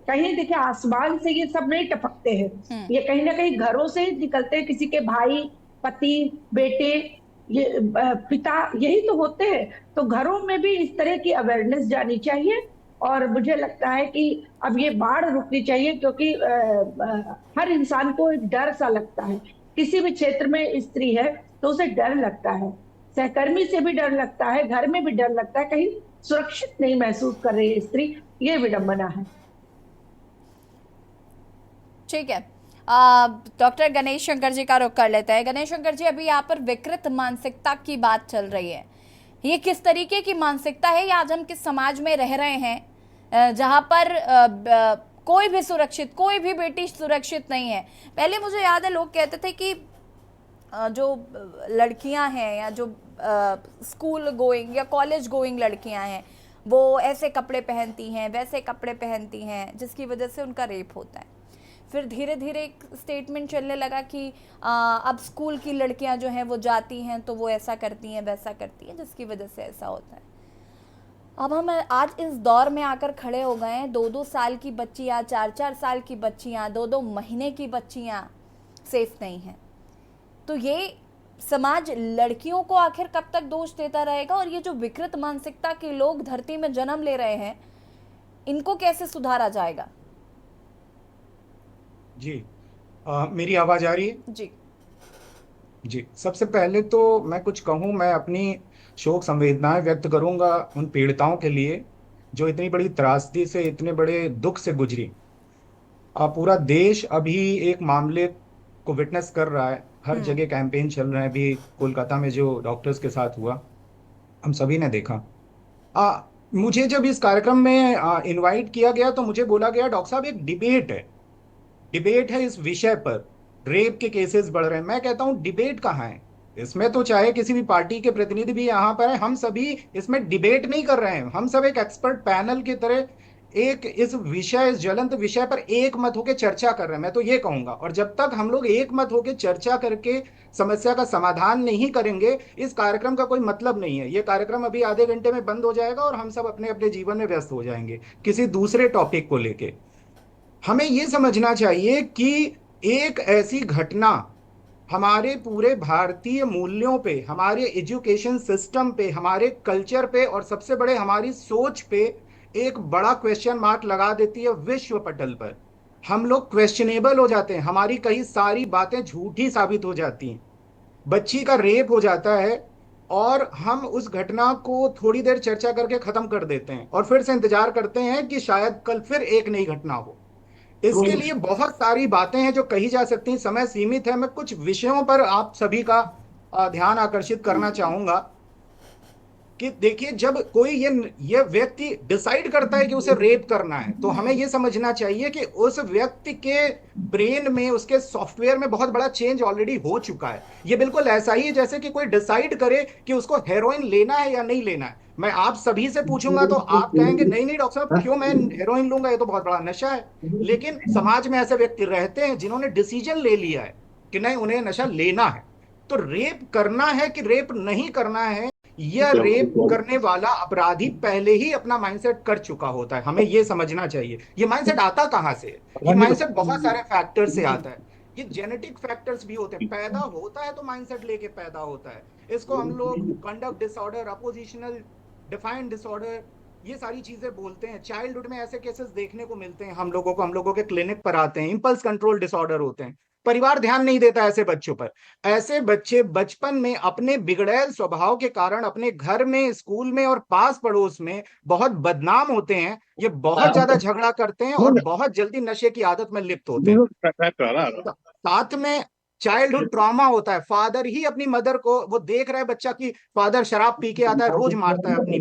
कहीं देखिए आसमान से ये सब नहीं टपकते हैं, ये कहीं ना कहीं घरों से ही निकलते हैं। किसी के भाई, पति, बेटे, ये पिता, यही तो होते हैं। तो घरों में भी इस तरह की अवेयरनेस जानी चाहिए और मुझे लगता है कि अब ये बाढ़ रुकनी चाहिए, क्योंकि हर इंसान को एक डर सा लगता है। किसी भी क्षेत्र में स्त्री है तो उसे डर लगता है, सहकर्मी से भी डर लगता है, घर में भी डर लगता है, कहीं सुरक्षित नहीं महसूस कर रही है स्त्री, ये विडंबना है। ठीक है, डॉक्टर गणेश शंकर जी का रुख कर लेते हैं। गणेश शंकर जी, अभी यहाँ पर विकृत मानसिकता की बात चल रही है, ये किस तरीके की मानसिकता है, या आज हम किस समाज में रह रहे हैं जहाँ पर कोई भी सुरक्षित, कोई भी बेटी सुरक्षित नहीं है। पहले मुझे याद है लोग कहते थे कि जो लड़कियां हैं या जो स्कूल गोइंग या कॉलेज गोइंग लड़कियां हैं वो ऐसे कपड़े पहनती हैं, वैसे कपड़े पहनती हैं, जिसकी वजह से उनका रेप होता है। फिर धीरे धीरे एक स्टेटमेंट चलने लगा कि अब स्कूल की लड़कियां जो हैं वो जाती हैं तो वो ऐसा करती हैं, वैसा करती हैं, जिसकी वजह से ऐसा होता है। अब हम आज इस दौर में आकर खड़े हो गए हैं, 2-2 साल की बच्चियां, 4-4 साल की बच्चियां, 2-2 महीने की बच्चियां सेफ नहीं हैं। तो ये समाज लड़कियों को आखिर कब तक दोष देता रहेगा, और ये जो विकृत मानसिकता के लोग धरती में जन्म ले रहे हैं, इनको कैसे सुधारा जाएगा? जी, मेरी आवाज आ रही है? जी जी, सबसे पहले तो मैं कुछ कहूँ, मैं अपनी शोक संवेदनाएं व्यक्त करूंगा उन पीड़िताओं के लिए जो इतनी बड़ी त्रासदी से, इतने बड़े दुख से गुजरी। पूरा देश अभी एक मामले को विटनेस कर रहा है, हर जगह कैंपेन चल रहे हैं। अभी कोलकाता में जो डॉक्टर्स के साथ हुआ, हम सभी ने देखा। मुझे जब इस कार्यक्रम में इनवाइट किया गया तो मुझे बोला गया, डॉक्टर साहब एक डिबेट है इस विषय पर, रेप के केसेस बढ़ रहे हैं। मैं कहता हूं डिबेट कहाँ है इसमें? तो चाहे किसी भी पार्टी के प्रतिनिधि भी यहाँ पर है, हम सभी इसमें डिबेट नहीं कर रहे हैं। हम सब एक एक्सपर्ट पैनल की तरह एक इस विषय, इस ज्वलंत विषय पर एक मत होकर चर्चा कर रहे हैं। मैं तो ये कहूंगा, और जब तक हम लोग एक मत होकर चर्चा करके समस्या का समाधान नहीं करेंगे, इस कार्यक्रम का कोई मतलब नहीं है। ये कार्यक्रम अभी आधे घंटे में बंद हो जाएगा और हम सब अपने अपने जीवन में व्यस्त हो जाएंगे किसी दूसरे टॉपिक को लेके। हमें ये समझना चाहिए कि एक ऐसी घटना हमारे पूरे भारतीय मूल्यों पे, हमारे एजुकेशन सिस्टम पे, हमारे कल्चर पे, और सबसे बड़े हमारी सोच पे एक बड़ा क्वेश्चन मार्क लगा देती है विश्व पटल पर। हम लोग क्वेश्चनेबल हो जाते हैं, हमारी कई सारी बातें झूठी साबित हो जाती हैं। बच्ची का रेप हो जाता है और हम उस घटना को थोड़ी देर चर्चा करके खत्म कर देते हैं और फिर से इंतजार करते हैं कि शायद कल फिर एक नई घटना हो। इसके लिए बहुत सारी बातें हैं जो कही जा सकती हैं, समय सीमित है। मैं कुछ विषयों पर आप सभी का ध्यान आकर्षित करना चाहूंगा कि देखिए, जब कोई ये व्यक्ति डिसाइड करता है कि उसे रेप करना है, तो हमें ये समझना चाहिए कि उस व्यक्ति के ब्रेन में, उसके सॉफ्टवेयर में बहुत बड़ा चेंज ऑलरेडी हो चुका है। ये बिल्कुल ऐसा ही है जैसे कि कोई डिसाइड करे कि उसको हेरोइन लेना है या नहीं लेना है। मैं आप सभी से पूछूंगा तो आप कहेंगे नहीं डॉक्टर साहब, क्यों मैं हेरोइन लूंगा, ये तो बहुत बड़ा नशा है। लेकिन समाज में ऐसे व्यक्ति रहते हैं जिन्होंने डिसीजन ले लिया है कि नहीं, उन्हें नशा लेना है। तो रेप करना है कि रेप नहीं करना है, यह रेप करने वाला अपराधी पहले ही अपना माइंडसेट कर चुका होता है। हमें यह समझना चाहिए। ये माइंडसेट आता कहां से? ये माइंडसेट बहुत सारे फैक्टर से आता है। ये जेनेटिक फैक्टर्स भी होते हैं। पैदा होता है तो माइंडसेट लेके पैदा होता है। इसको हम लोग कंडक्ट डिसऑर्डर, अपोजिशनल डिफाइंड डिसऑर्डर, ये सारी चीजें बोलते हैं। चाइल्डहुड में ऐसे केसेस देखने को मिलते हैं हम लोगों के क्लिनिक पर आते हैं। इंपल्स कंट्रोल डिसऑर्डर होते हैं। परिवार ध्यान नहीं देता ऐसे बच्चों पर। ऐसे बच्चे बचपन में अपने बिगड़ैल स्वभाव के कारण अपने घर में, स्कूल में और पास पड़ोस में बहुत बदनाम होते हैं। ये बहुत ज्यादा झगड़ा करते हैं और बहुत जल्दी नशे की आदत में लिप्त होते हैं। साथ में चाइल्डहुड ट्रॉमा होता है। फादर ही अपनी मदर को, वो देख रहा है बच्चा कि फादर शराब पी के आता है, रोज मारता है अपनी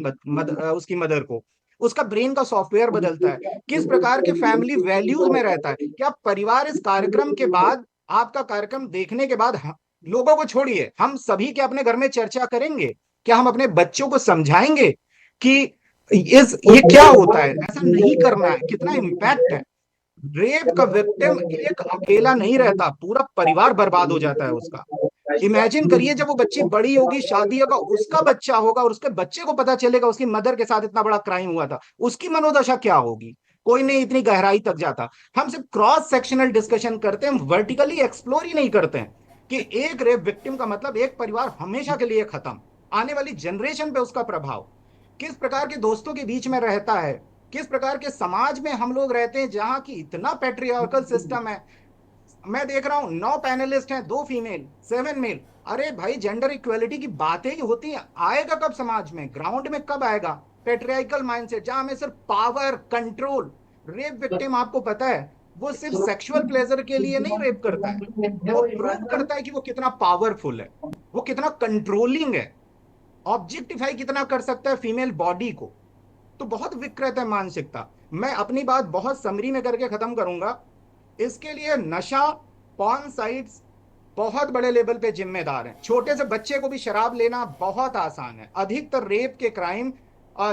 उसकी मदर को। उसका ब्रेन का सॉफ्टवेयर बदलता है। किस प्रकार के फैमिली वैल्यूज में रहता है। क्या परिवार इस कार्यक्रम के बाद, आपका कार्यक्रम देखने के बाद, लोगों को छोड़िए, हम सभी के अपने घर में चर्चा करेंगे? क्या हम अपने बच्चों को समझाएंगे कि ये क्या होता है, ऐसा नहीं करना है, कितना इम्पैक्ट है? रेप का विक्टिम एक अकेला नहीं रहता, पूरा परिवार बर्बाद हो जाता है उसका। इमेजिन करिए, जब वो बच्ची बड़ी होगी, शादी होगा, उसका बच्चा होगा और उसके बच्चे को पता चलेगा उसकी मदर के साथ इतना बड़ा क्राइम हुआ था, उसकी मनोदशा क्या होगी? कोई नहीं इतनी गहराई तक जाता। हम सिर्फ क्रॉस सेक्शनल डिस्कशन करते हैं, वर्टिकली एक्सप्लोर ही नहीं करते हैं कि एक रेप विक्टिम का मतलब एक परिवार हमेशा के लिए खत्म, आने वाली जनरेशन पे उसका प्रभाव, किस प्रकार के दोस्तों के बीच में रहता है, किस प्रकार के समाज में हम लोग रहते हैं जहां की इतना पेट्रियार्कल सिस्टम है। मैं देख रहा हूं 9 पैनलिस्ट हैं, 2 फीमेल 7 मेल। अरे भाई, जेंडर इक्वेलिटी की बातें ही होती हैं, आएगा कब समाज में, ग्राउंड में कब आएगा? पेट्रियार्कल माइंडसेट जहां हमें सिर्फ पावर, कंट्रोल। रेप विक्टिम आपको पता है वो सिर्फ सेक्सुअल प्लेजर के लिए नहीं रेप करता है, वो प्रूव करता है कि वो कितना पावरफुल है, वो कितना कंट्रोलिंग है, ऑब्जेक्टिफाई कितना कर सकता है फीमेल बॉडी को। तो बहुत विकृत है मानसिकता। मैं अपनी बात बहुत समरी में करके खत्म करूंगा। इसके लिए नशा, पॉर्न साइट्स बहुत बड़े लेवल पे जिम्मेदार हैं। छोटे से बच्चे को भी शराब लेना बहुत आसान है। अधिकतर रेप के क्राइम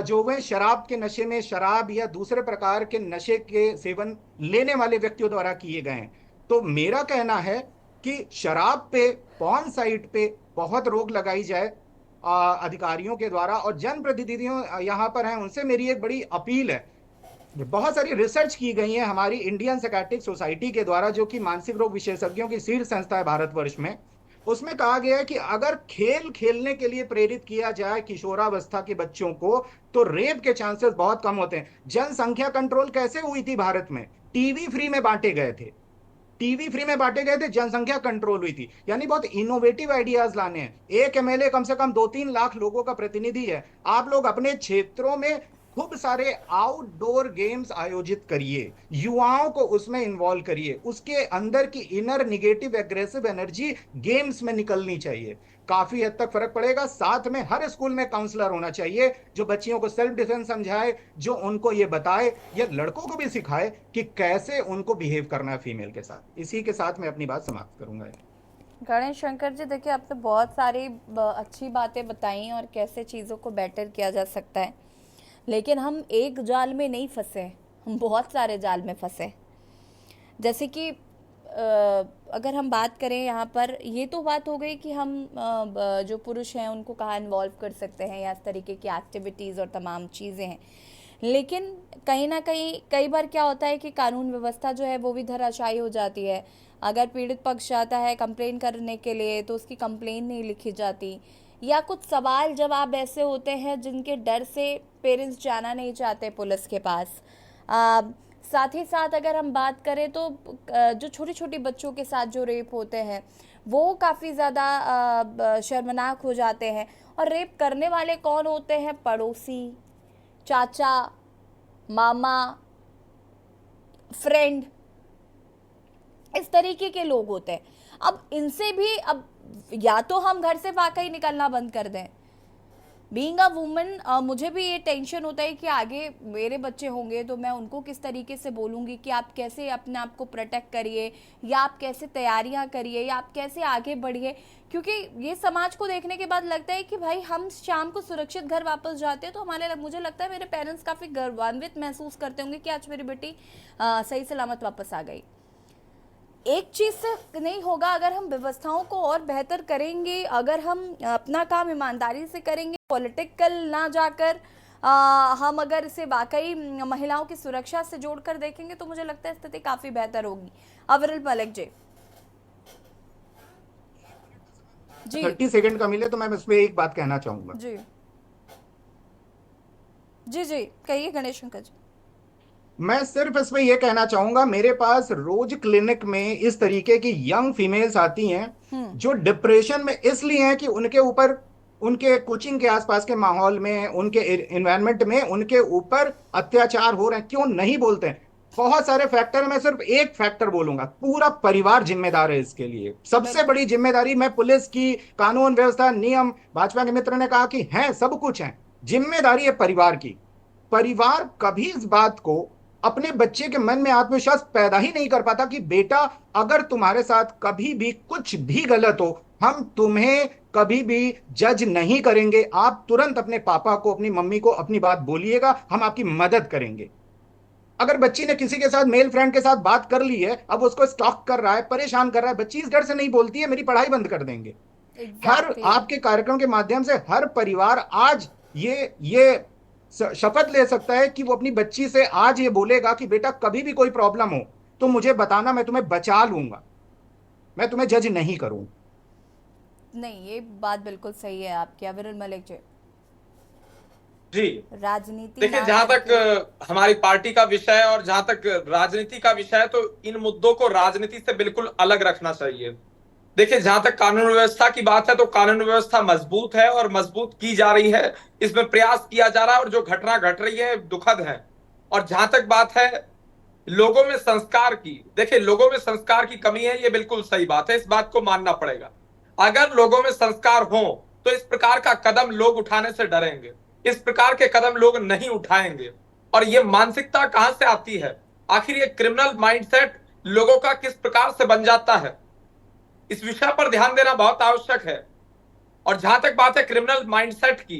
जो वे शराब के नशे में, शराब या दूसरे प्रकार के नशे के सेवन लेने वाले व्यक्तियों द्वारा किए गए हैं। तो मेरा कहना है कि शराब पे, पॉर्न साइट पे बहुत रोक लगाई जाए अधिकारियों के द्वारा। और जनप्रतिनिधियों यहाँ पर हैं, उनसे मेरी एक बड़ी अपील है। बहुत सारी रिसर्च की गई है हमारी इंडियन साइकियाट्रिक सोसाइटी के द्वारा, जो कि मानसिक रोग विशेषज्ञों की शीर्ष संस्था है भारतवर्ष में। उसमें कहा गया है कि अगर खेल खेलने के लिए प्रेरित किया जाए किशोरावस्था के बच्चों को, तो रेप के चांसेस बहुत कम होते हैं। जनसंख्या कंट्रोल कैसे हुई थी भारत में? टीवी फ्री में बांटे गए थे, टीवी फ्री में बांटे गए थे, जनसंख्या कंट्रोल हुई थी। यानी बहुत इनोवेटिव आइडियाज लाने हैं। एक एमएलए कम से कम 2-3 लाख लोगों का प्रतिनिधि है। आप लोग अपने क्षेत्रों में खूब सारे आउटडोर गेम्स आयोजित करिए, युवाओं को उसमें इन्वॉल्व करिए, उसके अंदर की inner negative aggressive energy games में निकलनी चाहिए, काफी हद तक फर्क पड़ेगा। साथ में हर स्कूल में काउंसलर होना चाहिए जो बच्चियों को सेल्फ डिफेंस समझाए, जो उनको ये बताए या लड़कों को भी सिखाए कि कैसे उनको बिहेव करना है फीमेल के साथ। इसी के साथ मैं अपनी बात समाप्त करूंगा। गणेश शंकर जी, देखिए आपने बहुत सारी अच्छी बातें बताई और कैसे चीज़ों को बेटर किया जा सकता है, लेकिन हम एक जाल में नहीं फंसे, हम बहुत सारे जाल में फंसे। जैसे कि अगर हम बात करें यहाँ पर, ये तो बात हो गई कि हम जो पुरुष हैं उनको कहाँ इन्वॉल्व कर सकते हैं या इस तरीके की एक्टिविटीज़ और तमाम चीज़ें हैं, लेकिन कहीं ना कहीं कई बार क्या होता है कि कानून व्यवस्था जो है वो भी धराशायी हो जाती है। अगर पीड़ित पक्ष जाता है कंप्लेन करने के लिए तो उसकी कंप्लेन नहीं लिखी जाती, या कुछ सवाल जवाब ऐसे होते हैं जिनके डर से पेरेंट्स जाना नहीं चाहते पुलिस के पास। साथ ही साथ अगर हम बात करें तो जो छोटी छोटी बच्चों के साथ जो रेप होते हैं वो काफ़ी ज़्यादा शर्मनाक हो जाते हैं। और रेप करने वाले कौन होते हैं? पड़ोसी, चाचा, मामा, फ्रेंड, इस तरीके के लोग होते हैं। अब इनसे भी अब या तो हम घर से वाकई निकलना बंद कर दें। बीइंग अ वुमन मुझे भी ये टेंशन होता है कि आगे मेरे बच्चे होंगे तो मैं उनको किस तरीके से बोलूँगी कि आप कैसे अपने आप को प्रोटेक्ट करिए, या आप कैसे तैयारियां करिए, या आप कैसे आगे बढ़िए। क्योंकि ये समाज को देखने के बाद लगता है कि भाई हम शाम को सुरक्षित घर वापस जाते हैं तो मुझे लगता है मेरे पेरेंट्स काफ़ी गौरवान्वित महसूस करते होंगे कि आज मेरी बेटी सही सलामत वापस आ गई। एक चीज़ से नहीं होगा, अगर हम व्यवस्थाओं को और बेहतर करेंगे, अगर हम अपना काम ईमानदारी से करेंगे, पॉलिटिकल ना जाकर हम अगर इसे वाकई महिलाओं की सुरक्षा से जोड़कर देखेंगे तो मुझे लगता है स्थिति काफ़ी बेहतर होगी। अविरल मलिक जी 30 सेकंड का मिले तो मैं इसमें एक बात कहना चाहूंगा। जी जी जी कहिए गणेश शंकर जी। मैं सिर्फ इसमें यह कहना चाहूंगा, मेरे पास रोज क्लिनिक में इस तरीके की यंग फीमेल्स आती हैं जो डिप्रेशन में इसलिए हैं कि उनके ऊपर, उनके कोचिंग के आसपास के माहौल में, उनके एनवायरनमेंट में उनके ऊपर अत्याचार हो रहे हैं। क्यों नहीं बोलते हैं? बहुत सारे फैक्टर है, मैं सिर्फ एक फैक्टर बोलूंगा, पूरा परिवार जिम्मेदार है इसके लिए। सबसे बड़ी जिम्मेदारी मैं पुलिस की, कानून व्यवस्था, नियम, भाजपा के मित्र ने कहा कि हैं, सब कुछ है, जिम्मेदारी है परिवार की। परिवार कभी इस बात को अपने बच्चे के मन में आत्मविश्वास पैदा ही नहीं कर पाता कि बेटा अगर तुम्हारे साथ कभी भी कुछ भी गलत हो, हम तुम्हें कभी भी जज नहीं करेंगे, आप तुरंत अपने पापा को, अपनी मम्मी को अपनी बात बोलिएगा, हम आपकी मदद करेंगे। अगर बच्ची ने किसी के साथ, मेल फ्रेंड के साथ बात कर ली है, अब उसको स्टॉक कर रहा है, परेशान कर रहा है, बच्ची इस डर से नहीं बोलती है मेरी पढ़ाई बंद कर देंगे। हर आपके कार्यक्रम के माध्यम से हर परिवार आज ये शपथ ले सकता है कि वो अपनी बच्ची से आज ये बोलेगा कि बेटा कभी भी कोई प्रॉब्लम हो तो मुझे बताना, मैं तुम्हें बचा लूंगा, मैं तुम्हें जज नहीं करूंगा। नहीं, ये बात बिल्कुल सही है आपकी। अविरल मलिक जी जी राजनीति देखिए, ना जहां करके- तक हमारी पार्टी का विषय है और जहां तक राजनीति का विषय है, तो इन मुद्दों को राजनीति से बिल्कुल अलग रखना चाहिए। देखिए, जहां तक कानून व्यवस्था की बात है, तो कानून व्यवस्था मजबूत है और मजबूत की जा रही है, इसमें प्रयास किया जा रहा है और जो घटना घट रही है दुखद है। और जहां तक बात है लोगों में संस्कार की, देखिए लोगों में संस्कार की कमी है, ये बिल्कुल सही बात है, इस बात को मानना पड़ेगा। अगर लोगों में संस्कार हो तो इस प्रकार का कदम लोग उठाने से डरेंगे, इस प्रकार के कदम लोग नहीं उठाएंगे। और ये मानसिकता कहां से आती है? आखिर ये क्रिमिनल माइंडसेट लोगों का किस प्रकार से बन जाता है, इस विषय पर ध्यान देना बहुत आवश्यक है। और जहां तक बात है क्रिमिनल माइंडसेट की,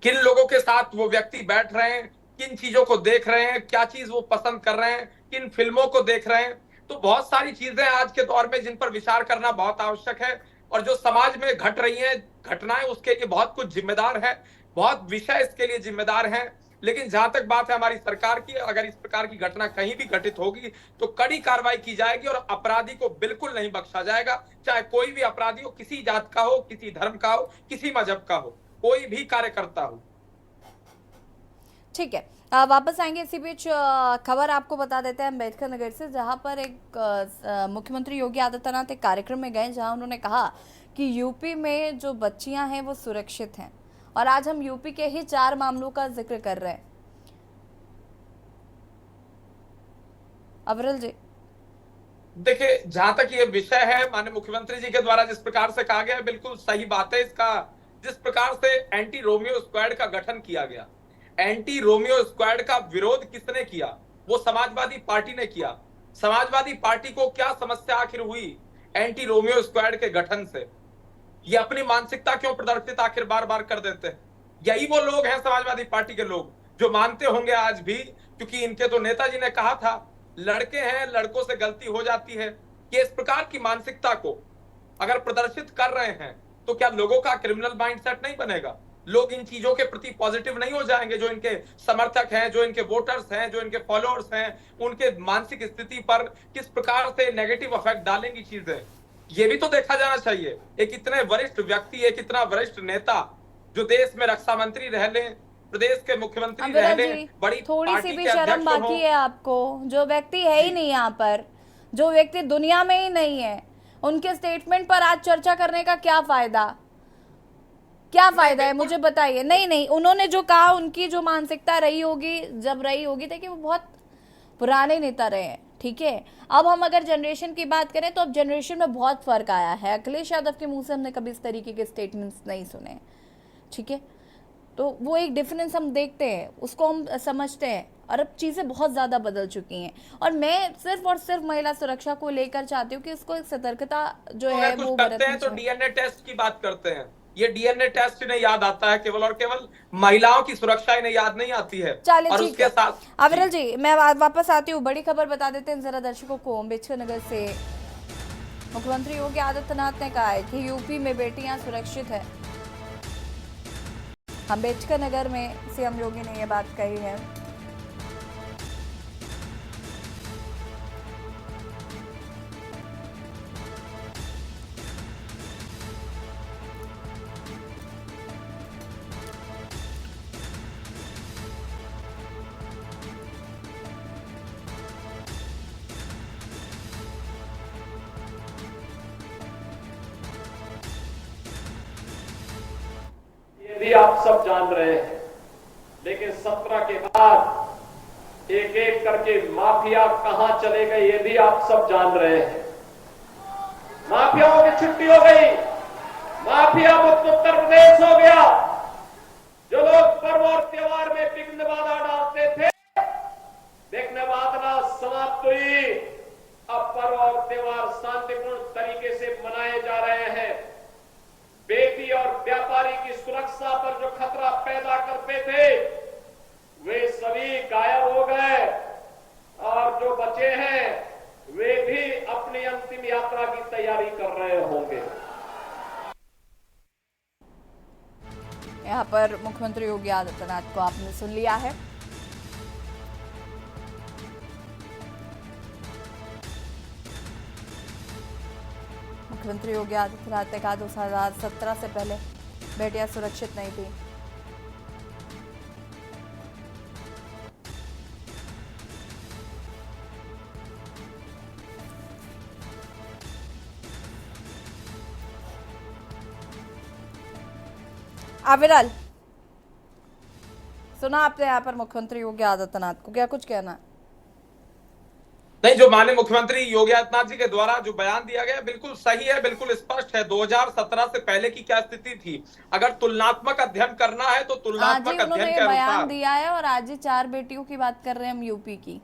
किन लोगों के साथ वो व्यक्ति बैठ रहे हैं, किन चीजों को देख रहे हैं, क्या चीज वो पसंद कर रहे हैं, किन फिल्मों को देख रहे हैं, तो बहुत सारी चीजें आज के दौर में जिन पर विचार करना बहुत आवश्यक है। और जो समाज में घट रही हैं घटनाएं, उसके लिए बहुत कुछ जिम्मेदार है, बहुत विषय इसके लिए जिम्मेदार हैं। लेकिन जहां तक बात है हमारी सरकार की, अगर इस प्रकार की घटना कहीं भी घटित होगी तो कड़ी कार्रवाई की जाएगी और अपराधी को बिल्कुल नहीं बख्शा जाएगा, चाहे कोई भी अपराधी हो, किसी जात का हो, किसी धर्म का हो, किसी मजहब का हो, कोई भी कार्यकर्ता हो। ठीक है, वापस आएंगे। इसी बीच खबर आपको बता देते हैं अम्बेडकर नगर से, जहां पर एक मुख्यमंत्री योगी आदित्यनाथ एक कार्यक्रम में गए, जहां उन्होंने कहा कि यूपी में जो बच्चियां हैं वो सुरक्षित हैं। और आज हम यूपी के ही 4 मामलों का जिक्र कर रहे हैं। अवरल जी, देखिए, जहां तक ये विषय है, माननीय मुख्यमंत्री जी के द्वारा जिस प्रकार से कहा गया है, बिल्कुल सही बात है। इसका जिस प्रकार से एंटी रोमियो स्क्वाड का गठन किया गया, एंटी रोमियो स्क्वाड का विरोध किसने किया? वो समाजवादी पार्टी ने किया। समाजवादी पार्टी को क्या समस्या आखिर हुई एंटी रोमियो स्क्वाड के गठन से? ये अपनी मानसिकता क्यों प्रदर्शित आखिर बार बार कर देते हैं? यही वो लोग हैं समाजवादी पार्टी के लोग जो मानते होंगे आज भी, क्योंकि इनके तो नेताजी ने कहा था लड़के हैं, लड़कों से गलती हो जाती है। ये इस प्रकार की मानसिकता को अगर प्रदर्शित कर रहे हैं तो क्या लोगों का क्रिमिनल माइंडसेट नहीं बनेगा? लोग इन चीजों के प्रति पॉजिटिव नहीं हो जाएंगे? जो इनके समर्थक हैं, जो इनके वोटर्स हैं, जो इनके फॉलोअर्स हैं, उनके मानसिक स्थिति पर किस प्रकार से नेगेटिव इफेक्ट डालेंगी चीजें, ये भी तो देखा जाना चाहिए। एक इतने वरिष्ठ व्यक्ति, एक इतना वरिष्ठ नेता जो देश में रक्षा मंत्री रह लें, प्रदेश के मुख्यमंत्री रह लें, बड़ी थोड़ी सी पार्टी भी के शर्म अध्यक्ष बाकी हों। है आपको? जो व्यक्ति है ही नहीं यहाँ पर, जो व्यक्ति दुनिया में ही नहीं है, उनके स्टेटमेंट पर आज चर्चा करने का क्या फायदा? क्या फायदा है, मुझे बताइए। नहीं, उन्होंने जो कहा, उनकी जो मानसिकता रही होगी, जब रही होगी, देखिए वो बहुत पुराने नेता रहे हैं, ठीक है। अब हम अगर जनरेशन की बात करें तो अब जनरेशन में बहुत फर्क आया है। अखिलेश यादव के मुंह से हमने कभी इस तरीके के स्टेटमेंट्स नहीं सुने, ठीक है। तो वो एक डिफरेंस हम देखते हैं, उसको हम समझते हैं, और अब चीज़ें बहुत ज़्यादा बदल चुकी हैं। और मैं सिर्फ और सिर्फ महिला सुरक्षा को लेकर चाहती हूँ कि इसको एक सतर्कता जो है कुछ वो करते हैं तो डीएनए टेस्ट की बात करते हैं। ये डीएनए टेस्ट इन्हें याद आता है केवल और केवल, महिलाओं की सुरक्षा इन्हें याद नहीं आती है। चलिए, और ठीक उसके है। साथ अविरल जी, मैं वापस आती हूँ। बड़ी खबर बता देते हैं जरा दर्शकों को। अम्बेडकर नगर से मुख्यमंत्री योगी आदित्यनाथ ने कहा है कि यूपी में बेटियां सुरक्षित है। अम्बेडकर नगर में सीएम योगी ने यह बात कही है। भी आप सब जान रहे हैं, लेकिन 17 के बाद एक एक करके माफिया कहां चले गए ये भी आप सब जान रहे हैं। माफियाओं की छुट्टी हो गई, माफिया मुक्त उत्तर प्रदेश हो गया। जो लोग पर्व और त्योहार में विघ्न बाधा डालते थे, विघ्न बाधा समाप्त हुई। अब पर्व और त्योहार शांतिपूर्ण तरीके से मनाए जा रहे हैं। बेटी और व्यापारी की सुरक्षा पर जो खतरा पैदा करते थे वे सभी गायब हो गए, और जो बचे हैं वे भी अपनी अंतिम यात्रा की तैयारी कर रहे होंगे। यहाँ पर मुख्यमंत्री योगी आदित्यनाथ को आपने सुन लिया है। मुख्यमंत्री योगी आदित्यनाथ ने कहा 2017 से पहले बेटियां सुरक्षित नहीं थी। अविरल, सुना आपने यहाँ पर मुख्यमंत्री योगी आदित्यनाथ को, क्या कुछ कहना है? नहीं, जो माननीय मुख्यमंत्री योगी आदित्यनाथ जी के द्वारा जो बयान दिया गया बिल्कुल सही है, बिल्कुल स्पष्ट है। 2017 से पहले की क्या स्थिति थी, अगर तुलनात्मक अध्ययन करना है तो तुलनात्मक अध्ययन के बयान अनुसार दिया है और आज ही 4 बेटियों की बात कर रहे हैं हम यूपी की।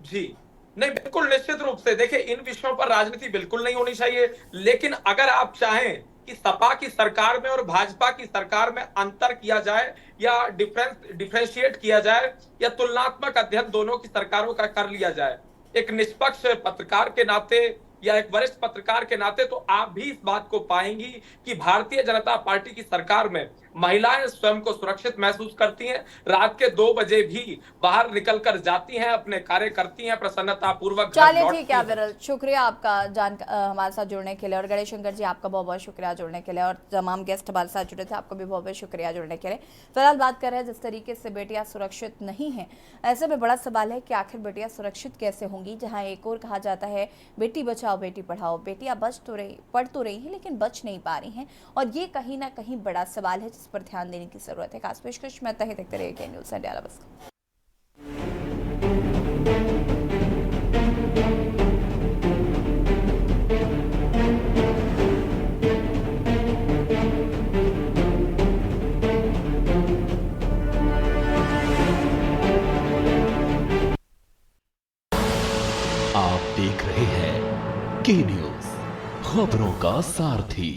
जी नहीं, बिल्कुल निश्चित रूप से देखिए, इन विषयों पर राजनीति बिल्कुल नहीं होनी चाहिए, लेकिन अगर आप चाहें कि सपा की सरकार में और भाजपा की सरकार में अंतर किया जाए या डिफरेंशिएट किया जाए या तुलनात्मक अध्ययन दोनों की सरकारों का कर लिया जाए, एक निष्पक्ष पत्रकार के नाते या एक वरिष्ठ पत्रकार के नाते, तो आप भी इस बात को पाएंगी कि भारतीय जनता पार्टी की सरकार में महिलाएं स्वयं को सुरक्षित महसूस करती हैं, रात के 2 बजे भी बाहर निकलकर जाती हैं, अपने कार्य करती हैं, प्रसन्नता पूर्वक। चलिए ठीक है विरल, शुक्रिया आपका हमारे साथ जुड़ने के लिए, और गणेश शंकर जी आपका बहुत बहुत शुक्रिया जुड़ने के लिए, और तमाम गेस्ट हमारे साथ जुड़े थे आपको भी बहुत बहुत शुक्रिया जुड़ने के लिए। फिलहाल बात कर रहे हैं जिस तरीके से बेटियां सुरक्षित नहीं हैं, ऐसे में बड़ा सवाल है कि आखिर बेटियां सुरक्षित कैसे होंगी, जहां एक और कहा जाता है बेटी बचाओ बेटी पढ़ाओ, बेटियां पढ़ तो रही हैं लेकिन बच नहीं पा रही हैं, और ये कहीं ना कहीं बड़ा सवाल है जिस पर ध्यान देने की जरूरत है। खास पेशकश में देखते रहिए के न्यूज़ इंडिया। नमस्कार। आप देख रहे हैं के न्यूज़, खबरों का सारथी।